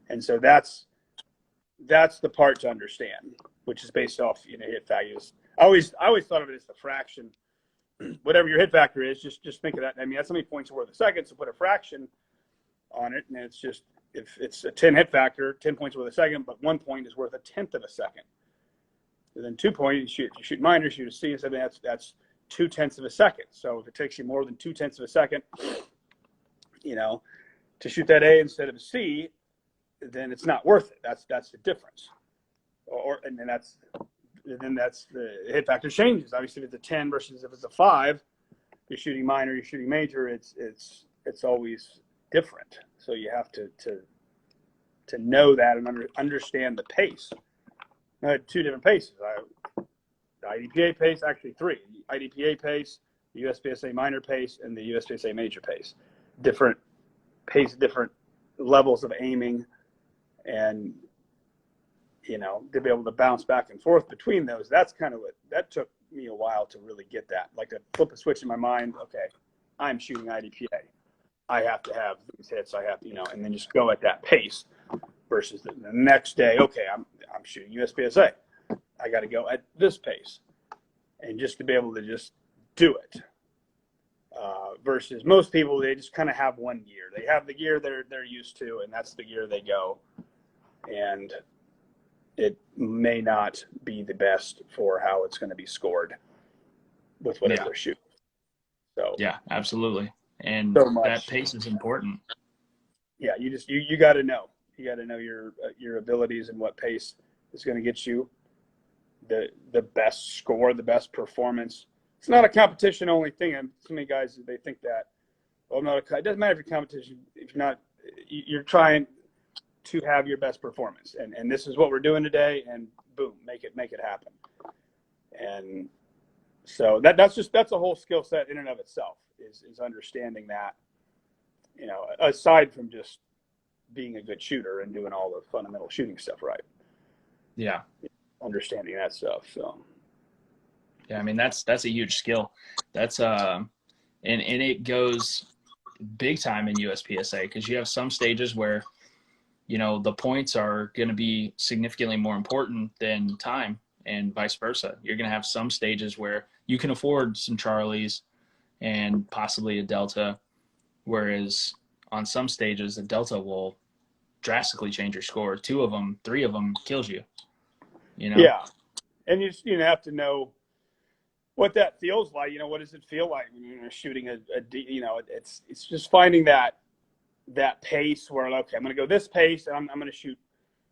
And so that's the part to understand, which is based off, hit values. I always thought of it as the fraction. Whatever your hit factor is, just think of that. I mean, that's how many points are worth a second. So put a fraction on it, and it's just, if it's a 10 hit factor, 10 points worth a second, but 1 point is worth a tenth of a second. And then 2 points, you shoot minor, shoot a C, and something that's 2/10 of a second. So if it takes you more than 2/10 of a second, to shoot that A instead of a C, then it's not worth it. That's the difference. And then that's the hit factor changes. Obviously, if it's a 10 versus if it's a 5, you're shooting minor, you're shooting major. It's always different. So you have to know that and understand the pace. I had 2 different paces. The IDPA pace, actually 3. The IDPA pace, the USPSA minor pace, and the USPSA major pace. Different pace, different levels of aiming, and to be able to bounce back and forth between those. That's kind of that took me a while to really get that. Like to flip a switch in my mind. Okay, I'm shooting IDPA. I have to have these hits. I have to, and then just go at that pace. Versus the next day, okay, I'm shooting USPSA. I got to go at this pace, and just to be able to just do it. Versus most people, they just kind of have one gear. They have the gear they're used to, and that's the gear they go. And it may not be the best for how it's going to be scored. with whatever Yeah. they're shooting. So Yeah, absolutely. And so that much. pace is important. Yeah, you got to know. You got to know your abilities and what pace is going to get you the best score, the best performance. It's not a competition only thing. And so many guys, they think that, well, it doesn't matter if you're competition. If you're not, you're trying to have your best performance. And this is what we're doing today. And boom, make it happen. And so that's a whole skill set in and of itself is understanding that, aside from just being a good shooter and doing all the fundamental shooting stuff right. Yeah. Understanding that stuff. So Yeah, I mean that's a huge skill. That's and it goes big time in USPSA because you have some stages where the points are going to be significantly more important than time, and vice versa. You're going to have some stages where you can afford some Charlies and possibly a Delta, whereas on some stages a Delta will drastically change your score. 2 of them, 3 of them kills you. Yeah, and you have to know what that feels like. What does it feel like when you're shooting it's just finding that pace where, okay, I'm going to go this pace and I'm going to shoot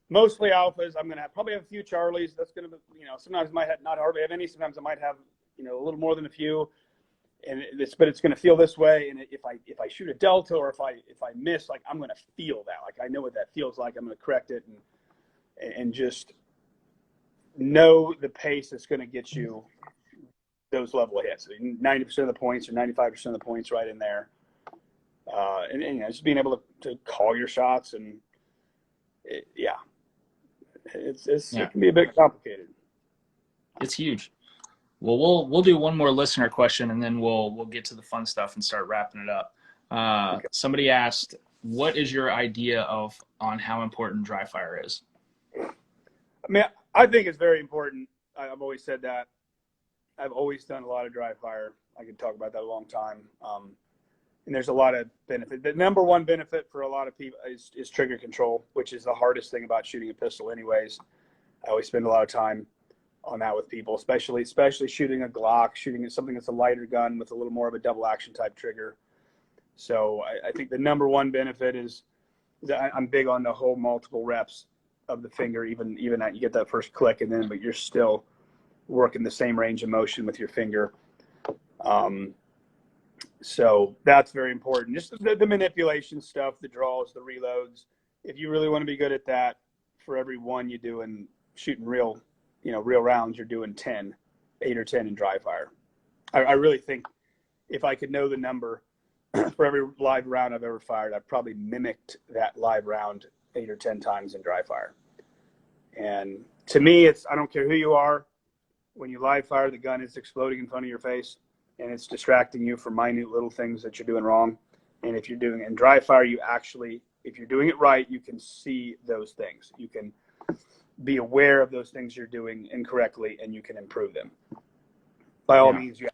mostly alphas. I'm going to probably have a few Charlies. That's going to be, sometimes I might not hardly have any. Sometimes I might have, a little more than a few. But it's going to feel this way. And if I shoot a Delta or if I miss, like, I'm going to feel that. Like, I know what that feels like. I'm going to correct it and just know the pace that's going to get you those level of hits. 90% of the points or 95% of the points right in there. And just being able to call your shots it can be a bit complicated. It's huge. Well, we'll do one more listener question and then we'll get to the fun stuff and start wrapping it up. Okay. Somebody asked, what is your idea on how important dry fire is? I mean, I think it's very important. I've always said that. I've always done a lot of dry fire. I could talk about that a long time. And there's a lot of benefit. The number one benefit for a lot of people is trigger control, which is the hardest thing about shooting a pistol anyways. I always spend a lot of time on that with people, especially shooting a Glock, shooting something that's a lighter gun with a little more of a double action type trigger. So I think the number one benefit is that I'm big on the whole multiple reps of the finger, even that you get that first click but you're still working the same range of motion with your finger. So that's very important. Just the manipulation stuff, the draws, the reloads. If you really want to be good at that, for every one you do in shooting real rounds, you're doing 8 or 10 in dry fire. I really think if I could know the number for every live round I've ever fired, I've probably mimicked that live round 8 or 10 times in dry fire. And to me, I don't care who you are. When you live fire, the gun is exploding in front of your face, and it's distracting you from minute little things that you're doing wrong. And if you're doing it in dry fire, if you're doing it right, you can see those things. You can be aware of those things you're doing incorrectly, and you can improve them. By all means, you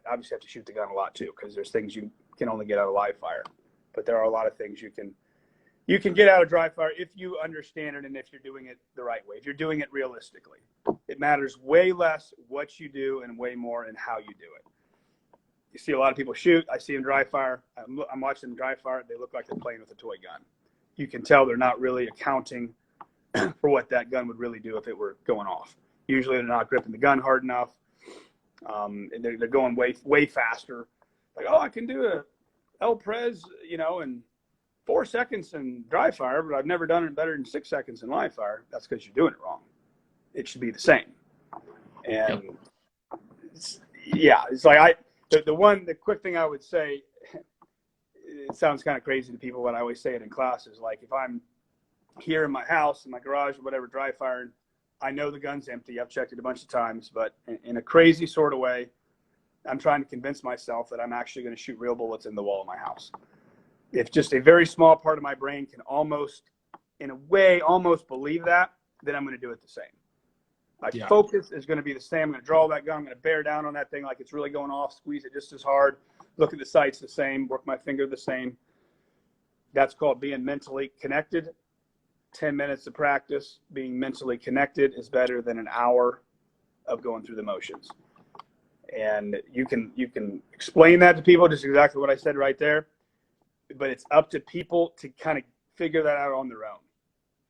obviously have to shoot the gun a lot too, because there's things you can only get out of live fire. But there are a lot of things you can get out of dry fire if you understand it and if you're doing it the right way. If you're doing it realistically, it matters way less what you do and way more in how you do it. You see a lot of people shoot. I see them dry fire. I'm watching them dry fire. They look like they're playing with a toy gun. You can tell they're not really accounting for what that gun would really do if it were going off. Usually they're not gripping the gun hard enough. And they're going way faster. Like, I can do a El Prez, in 4 seconds in dry fire, but I've never done it better than 6 seconds in live fire. That's because you're doing it wrong. It should be the same. And it's like the quick thing I would say, it sounds kind of crazy to people, but I always say it in classes. Like, if I'm here in my house, in my garage, or whatever, dry firing, I know the gun's empty. I've checked it a bunch of times, but in a crazy sort of way, I'm trying to convince myself that I'm actually going to shoot real bullets in the wall of my house. If just a very small part of my brain can almost believe that, then I'm going to do it the same. My focus is going to be the same. I'm going to draw that gun. I'm going to bear down on that thing like it's really going off, squeeze it just as hard, look at the sights the same, work my finger the same. That's called being mentally connected. 10 minutes of practice being mentally connected is better than an hour of going through the motions. And you can explain that to people, just exactly what I said right there. But it's up to people to kind of figure that out on their own.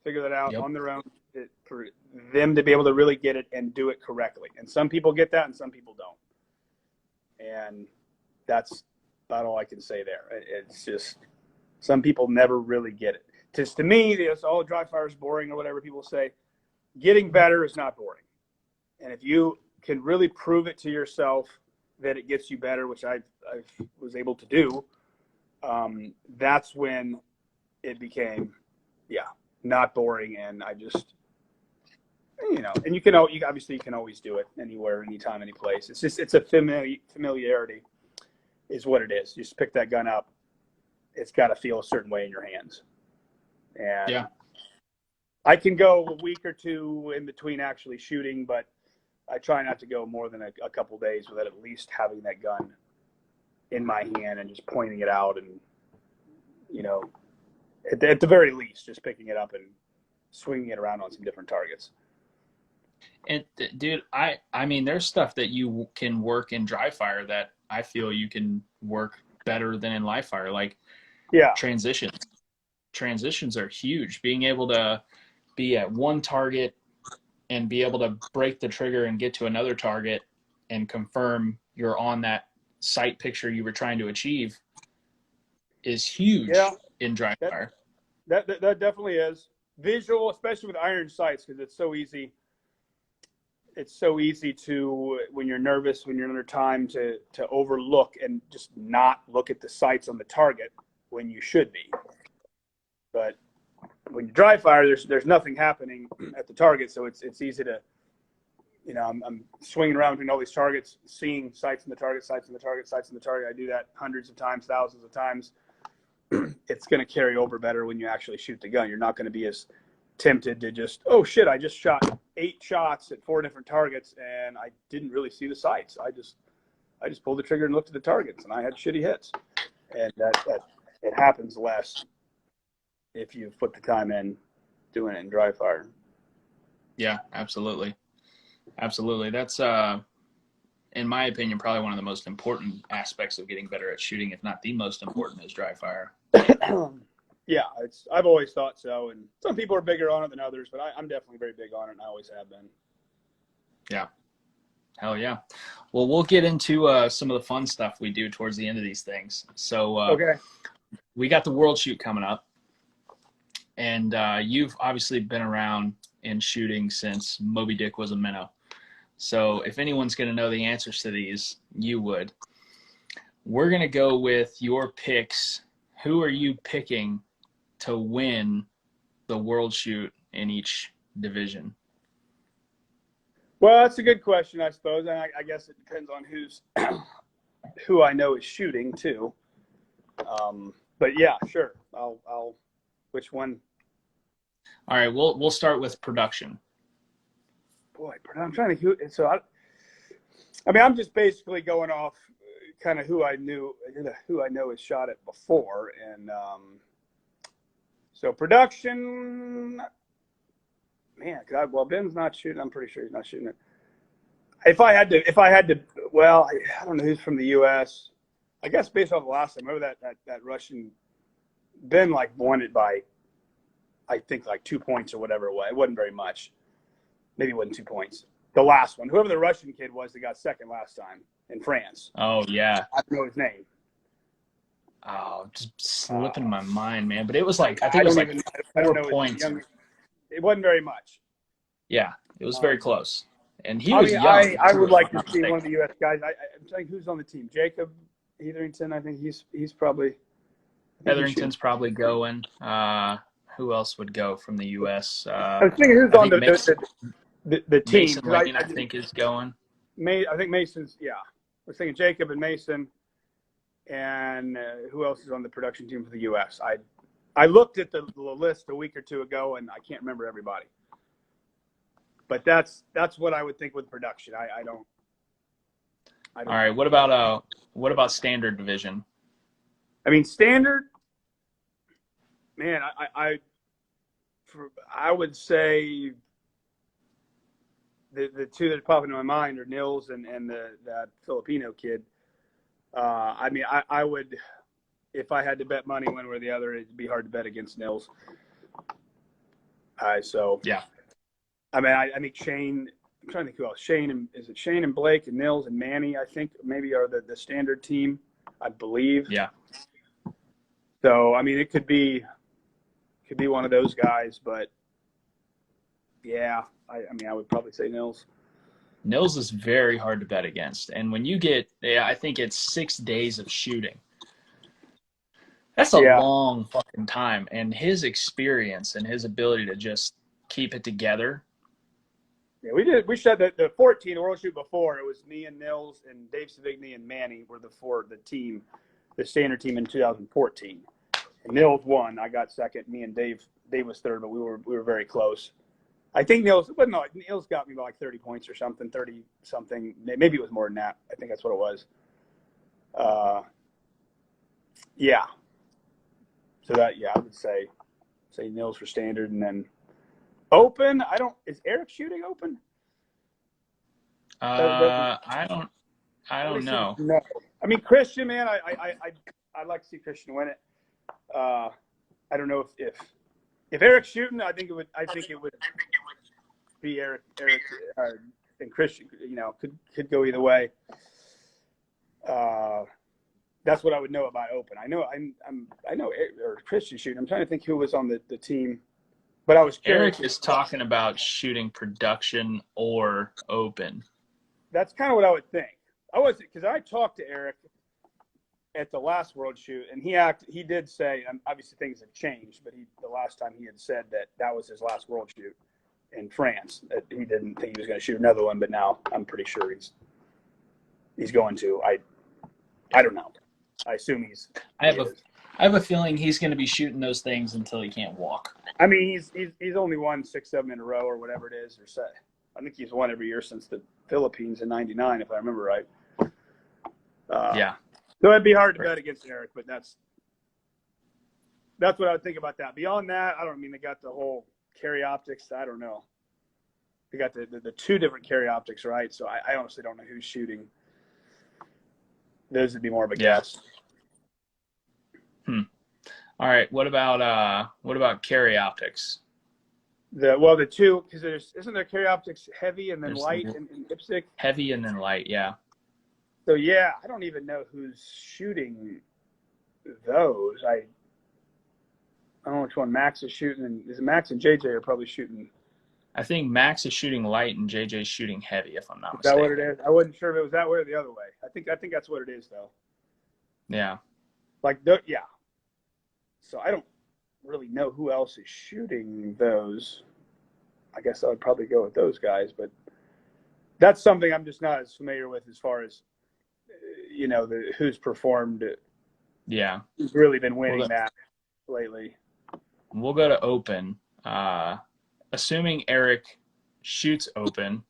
Figure that out on their own for them to be able to really get it and do it correctly. And some people get that and some people don't. And that's about all I can say there. It's just some people never really get it. Just to me, it's all dry fire is boring or whatever people say. Getting better is not boring. And if you can really prove it to yourself that it gets you better, which I was able to do, that's when it became, not boring. And I just, and you obviously you can always do it anywhere, anytime, any place. It's a familiarity is what it is. You just pick that gun up. It's got to feel a certain way in your hands. And I can go a week or two in between actually shooting, but I try not to go more than a couple days without at least having that gun in my hand and just pointing it out and, at the very least, just picking it up and swinging it around on some different targets. And dude, I mean, there's stuff that you can work in dry fire that I feel you can work better than in live fire. Like transitions. Transitions are huge. Being able to be at one target and be able to break the trigger and get to another target and confirm you're on that sight picture you were trying to achieve is huge in dry fire. That definitely is. Visual, especially with iron sights, because it's so easy. It's so easy to, when you're nervous, when you're under time, to overlook and just not look at the sights on the target when you should be. But when you dry fire, there's nothing happening at the target, so it's easy to, I'm swinging around between all these targets, seeing sights in the target, sights in the target, sights in the target. I do that hundreds of times, thousands of times. It's going to carry over better when you actually shoot the gun. You're not going to be as tempted to just, oh shit, I just shot 8 shots at 4 different targets and I didn't really see the sights. I just pulled the trigger and looked at the targets and I had shitty hits. And that it happens less if you put the time in doing it in dry fire. Yeah, absolutely. Absolutely. That's, in my opinion, probably one of the most important aspects of getting better at shooting, if not the most important, is dry fire. Yeah, I've always thought so. And some people are bigger on it than others, but I'm definitely very big on it, and I always have been. Yeah. Hell yeah. Well, we'll get into some of the fun stuff we do towards the end of these things. So we got the World Shoot coming up. And you've obviously been around in shooting since Moby Dick was a minnow. So if anyone's going to know the answers to these, you would. We're going to go with your picks. Who are you picking to win the World Shoot in each division? Well, that's a good question, I suppose. And I guess it depends on who I know is shooting too. But yeah, sure. I'll which one? All right, we'll start with production. Boy, I'm trying to. So I mean, I'm just basically going off kind of who I know has shot it before, and so production. Man, well, Ben's not shooting. I'm pretty sure he's not shooting it. If I had to, well, I don't know who's from the U.S. I guess based off the last time, remember that Russian Ben won it by, I think 2 points or whatever it was. It wasn't very much. Maybe it wasn't 2 points. The last one, whoever the Russian kid was that got second last time in France. Oh yeah, I don't know his name. Oh, just slipping my mind, man. But it was I think it was 4 points. It wasn't very much. Yeah, it was very close. And he was young. I would like to see one of the U.S. guys. I'm saying who's on the team? Jacob Etherington. I think he's probably. Etherington's probably going. Who else would go from the U.S.? I was thinking who's on the team. Mason Lincoln, I think, is going. I think Mason's. Yeah, I was thinking Jacob and Mason, and who else is on the production team for the U.S. I looked at the list a week or two ago, and I can't remember everybody. But that's what I would think with production. I don't. All right. What about standard division? I mean, standard. Man, I would say the two that pop into my mind are Nils and that Filipino kid. I mean, I would, if I had to bet money one way or the other, it'd be hard to bet against Nils. So Yeah. I mean, I think Shane. I'm trying to think who else. Shane and Blake and Nils and Manny, I think maybe are the standard team, I believe. Yeah. So I mean, it could be one of those guys, but yeah, I mean, I would probably say Nils. Nils is very hard to bet against. And when you get, I think it's 6 days of shooting. That's a long fucking time. And his experience and his ability to just keep it together. Yeah, we shot the 14 World Shoot before. It was me and Nils and Dave Savigny and Manny were the team, the standard team in 2014. And Nils won. I got second. Me and Dave was third, but we were very close. I think Nils got me by like 30 points or something, 30 something. Maybe it was more than that. I think that's what it was. Yeah. So I would say Nils for standard, and then open. Is Eric shooting open? I don't know. No. I mean, Christian, man, I'd like to see Christian win it. I don't know if Eric's shooting, I think it would be Eric and Christian. You know, could go either way. That's what I would know about open. I know Christian shooting. I'm trying to think who was on the team, but I was curious. Eric is talking about shooting production or open. That's kind of what I would think. Because I talked to Eric at the last World Shoot, and he did say, and obviously things have changed, but the last time he had said that was his last World Shoot in France. That he didn't think he was going to shoot another one, but now I'm pretty sure he's going to. I don't know. I assume I have a feeling he's going to be shooting those things until he can't walk. I mean, he's only won 6-7 in a row or whatever it is, I think he's won every year since the Philippines in '99, if I remember right. Yeah. So it'd be hard to bet against Eric, but that's what I would think about that. Beyond that, they got the whole carry optics. I don't know. They got the two different carry optics, right? So I honestly don't know who's shooting. Those would be more of a guess. All right. What about carry optics? The two, because isn't there carry optics heavy and then light and IPSC? Heavy and then light, yeah. So yeah, I don't even know who's shooting those. I don't know which one Max is shooting. And Max and JJ are probably shooting. I think Max is shooting light and JJ's shooting heavy, if I'm not mistaken. Is that what it is? I wasn't sure if it was that way or the other way. I think that's what it is, though. Yeah. Yeah. So I don't really know who else is shooting those. I guess I would probably go with those guys, but that's something I'm just not as familiar with as far as, who's performed. Yeah. Who's really been winning that lately. We'll go to open. Assuming Eric shoots open,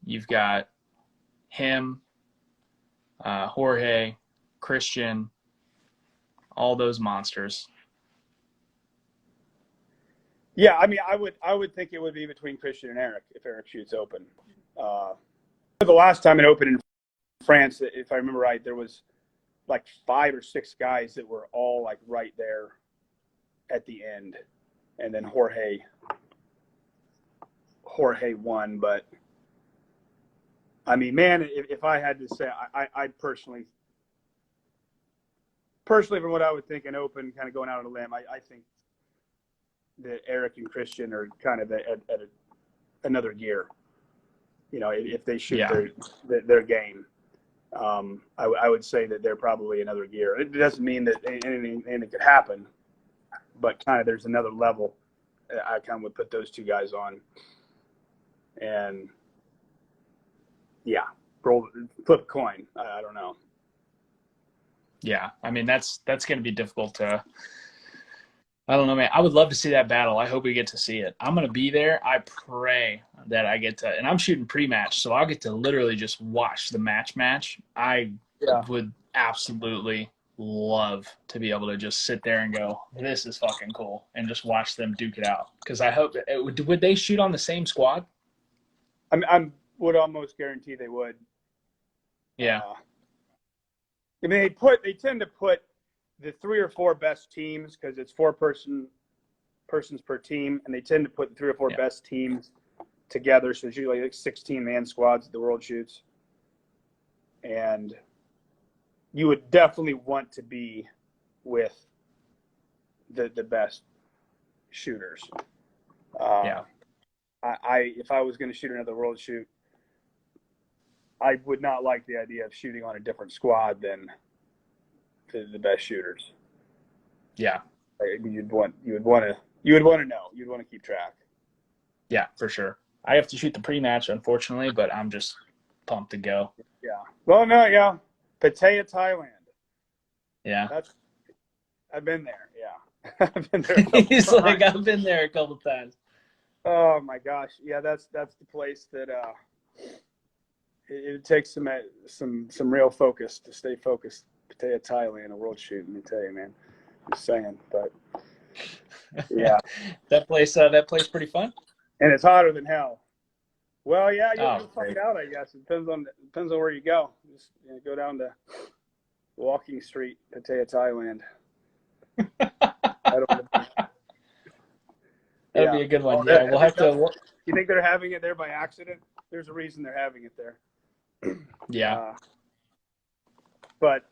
you've got him, Jorge, Christian, all those monsters. Yeah, I mean, I would think it would be between Christian and Eric if Eric shoots open. The last time it opened in France, if I remember right, there was like 5 or 6 guys that were all like right there at the end, and then Jorge won. But I mean, man, if I had to say, I personally, from what I would think, an open, kind of going out on a limb, I think that Eric and Christian are kind of at another gear. If they shoot their game, I would say that they're probably another gear. It doesn't mean that anything could happen, but kind of there's another level. I kind of would put those two guys on, and flip a coin. I don't know. Yeah, I mean that's going to be difficult to. I don't know, man. I would love to see that battle. I hope we get to see it. I'm going to be there. I pray that I get to, and I'm shooting pre-match, so I'll get to literally just watch the match. I would absolutely love to be able to just sit there and go, this is fucking cool, and just watch them duke it out. Because I hope, would they shoot on the same squad? I'm would almost guarantee they would. Yeah. I mean, they tend to put the 3 or 4 best teams because it's 4 persons per team, and they tend to put the 3 or 4 best teams together. So it's usually like 16-man squads at the World Shoots, and you would definitely want to be with the best shooters. If I was going to shoot another World Shoot, I would not like the idea of shooting on a different squad than the best shooters. Yeah. You would want to know. You'd want to keep track. Yeah, for sure. I have to shoot the pre-match, unfortunately, but I'm just pumped to go. Yeah. Well, no, yeah. Pattaya, Thailand. Yeah. I've been there. Yeah. I've been there. He's like, I've been there a couple times. Oh my gosh. Yeah, that's the place that it takes some real focus to stay focused. Pattaya, Thailand, a World Shoot. Let me tell you, man. Just saying, but yeah. that place pretty fun. And it's hotter than hell. Well, yeah, you'll find out. I guess it depends on where you go. Just go down to Walking Street, Pattaya, Thailand. That'd be a good one. Yeah, we'll have to. You think they're having it there by accident? There's a reason they're having it there. Yeah. But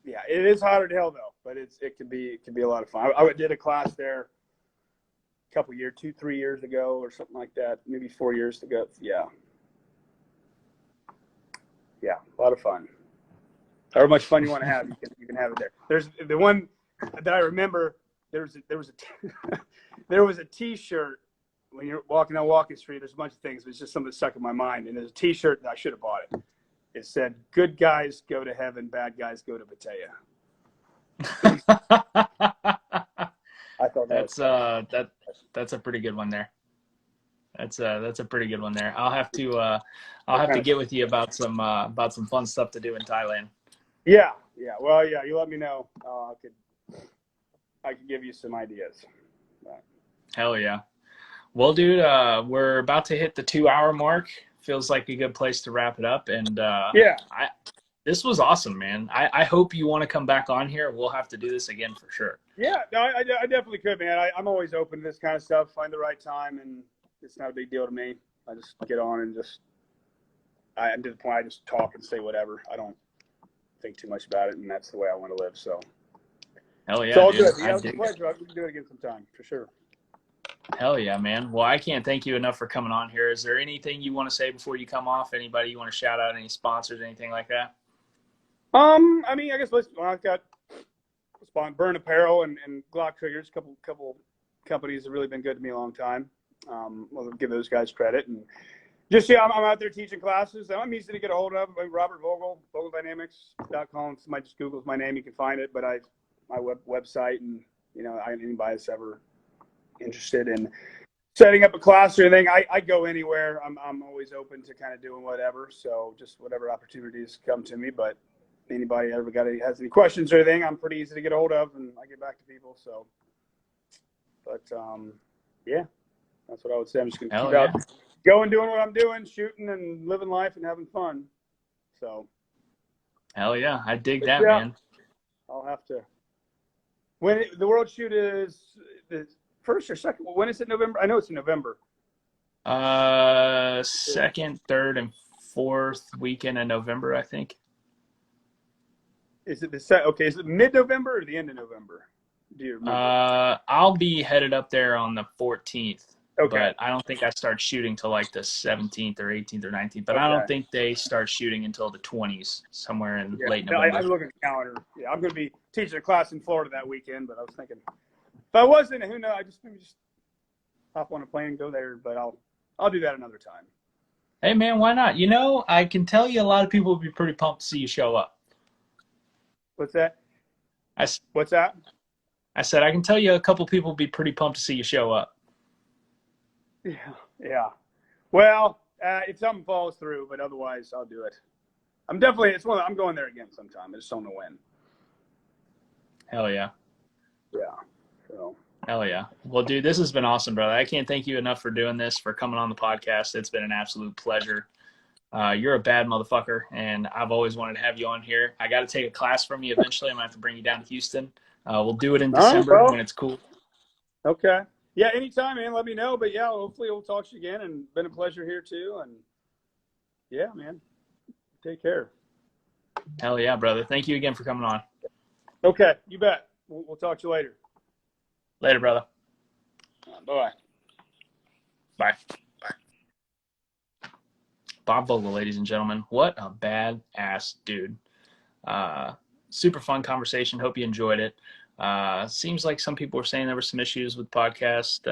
yeah, it is hotter than hell though. But it can be a lot of fun. I did a class there a couple years, 2-3 years ago, or something like that. Maybe 4 years ago. Yeah, a lot of fun. However much fun you want to have, you can have it there. There's the one that I remember. There was a T-shirt when you're walking on Walking Street. There's a bunch of things, but it's just something that stuck in my mind. And there's a T-shirt that I should have bought it. It said, "Good guys go to heaven, bad guys go to Pattaya." I thought that's a pretty good one there. That's a pretty good one there. I'll have to get with you about some fun stuff to do in Thailand. Yeah. Well, yeah. You let me know. I could give you some ideas. Hell yeah. Well, dude, we're about to hit the 2-hour mark. Feels like a good place to wrap it up. And this was awesome, man. I hope you want to come back on here. We'll have to do this again for sure. Yeah, no, I definitely could, man. I'm always open to this kind of stuff. Find the right time, and it's not a big deal to me. I just get on and I'm to the point I just talk and say whatever. I don't think too much about it, and that's the way I want to live. So. Hell yeah, it's all dude. good. Yeah, it's a pleasure. We can do it again sometime for sure. Hell yeah, man. Well, I can't thank you enough for coming on here. Is there anything you want to say before you come off? Anybody you want to shout out? Any sponsors? Anything like that? I mean, I guess I've got Burn Apparel and Glock Triggers. A couple companies have really been good to me a long time. I'll give those guys credit. And just, I'm out there teaching classes. I'm easy to get a hold of. Robert Vogel, VogelDynamics.com. Somebody just Googles my name, you can find it. But my website, and anybody that's ever interested in setting up a class or anything, I go anywhere. I'm always open to kind of doing whatever. So just whatever opportunities come to me. But anybody has any questions or anything, I'm pretty easy to get a hold of, and I get back to people. So, but yeah, that's what I would say. I'm just gonna keep out going, doing what I'm doing, shooting and living life and having fun. So, hell yeah, I dig that, man. I'll have to. When the World Shoot is the first or second? When is it? November? I know it's in November. Second, third, and fourth weekend in November, I think. Is it is it mid-November or the end of November? Do you remember? I'll be headed up there on the 14th. Okay. But I don't think I start shooting till like the 17th or 18th or 19th. But I don't think they start shooting until the 20s, somewhere in late November. I'm looking at the calendar. Yeah, I'm going to be teaching a class in Florida that weekend. But I was thinking, if I wasn't, who knows? I just hop on a plane and go there. But I'll do that another time. Hey man, why not? I can tell you a lot of people would be pretty pumped to see you show up. What's that? What's that? I said I can tell you a couple people would be pretty pumped to see you show up. Yeah. Well, if something falls through, but otherwise I'll do it. I'm going there again sometime. I just don't know when. Hell yeah. Yeah. So. Hell yeah. Well, dude, this has been awesome, brother. I can't thank you enough for doing this, for coming on the podcast. It's been an absolute pleasure. You're a bad motherfucker, and I've always wanted to have you on here. I got to take a class from you eventually. I'm going to have to bring you down to Houston. We'll do it in All right, December bro. when it's cool. Okay. Yeah, anytime, man. Let me know. But yeah, hopefully we'll talk to you again. And been a pleasure here too. And yeah, man. Take care. Hell yeah, brother. Thank you again for coming on. Okay, you bet. We'll talk to you later. Later, brother. Bye. Bye. Bob Vogel, ladies and gentlemen. What a badass dude. Super fun conversation. Hope you enjoyed it. Seems like some people were saying there were some issues with podcast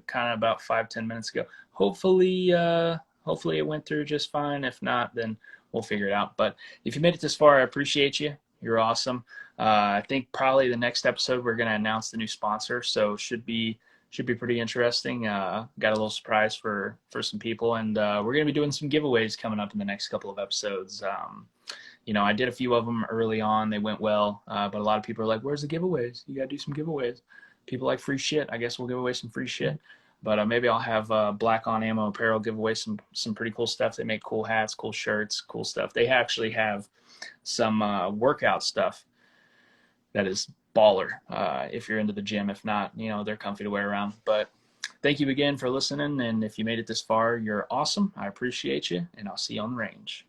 kind of about 5-10 minutes ago. Hopefully it went through just fine. If not, then we'll figure it out. But if you made it this far, I appreciate you. You're awesome. I think probably the next episode we're going to announce the new sponsor, so should be pretty interesting. Got a little surprise for some people, and we're going to be doing some giveaways coming up in the next couple of episodes. I did a few of them early on. They went well, but a lot of people are like, where's the giveaways? You got to do some giveaways. People like free shit. I guess we'll give away some free shit. But maybe I'll have Black On Ammo Apparel give away some pretty cool stuff. They make cool hats, cool shirts, cool stuff. They actually have some workout stuff that is baller if you're into the gym. If not, they're comfy to wear around. But thank you again for listening. And if you made it this far, you're awesome. I appreciate you, and I'll see you on the range.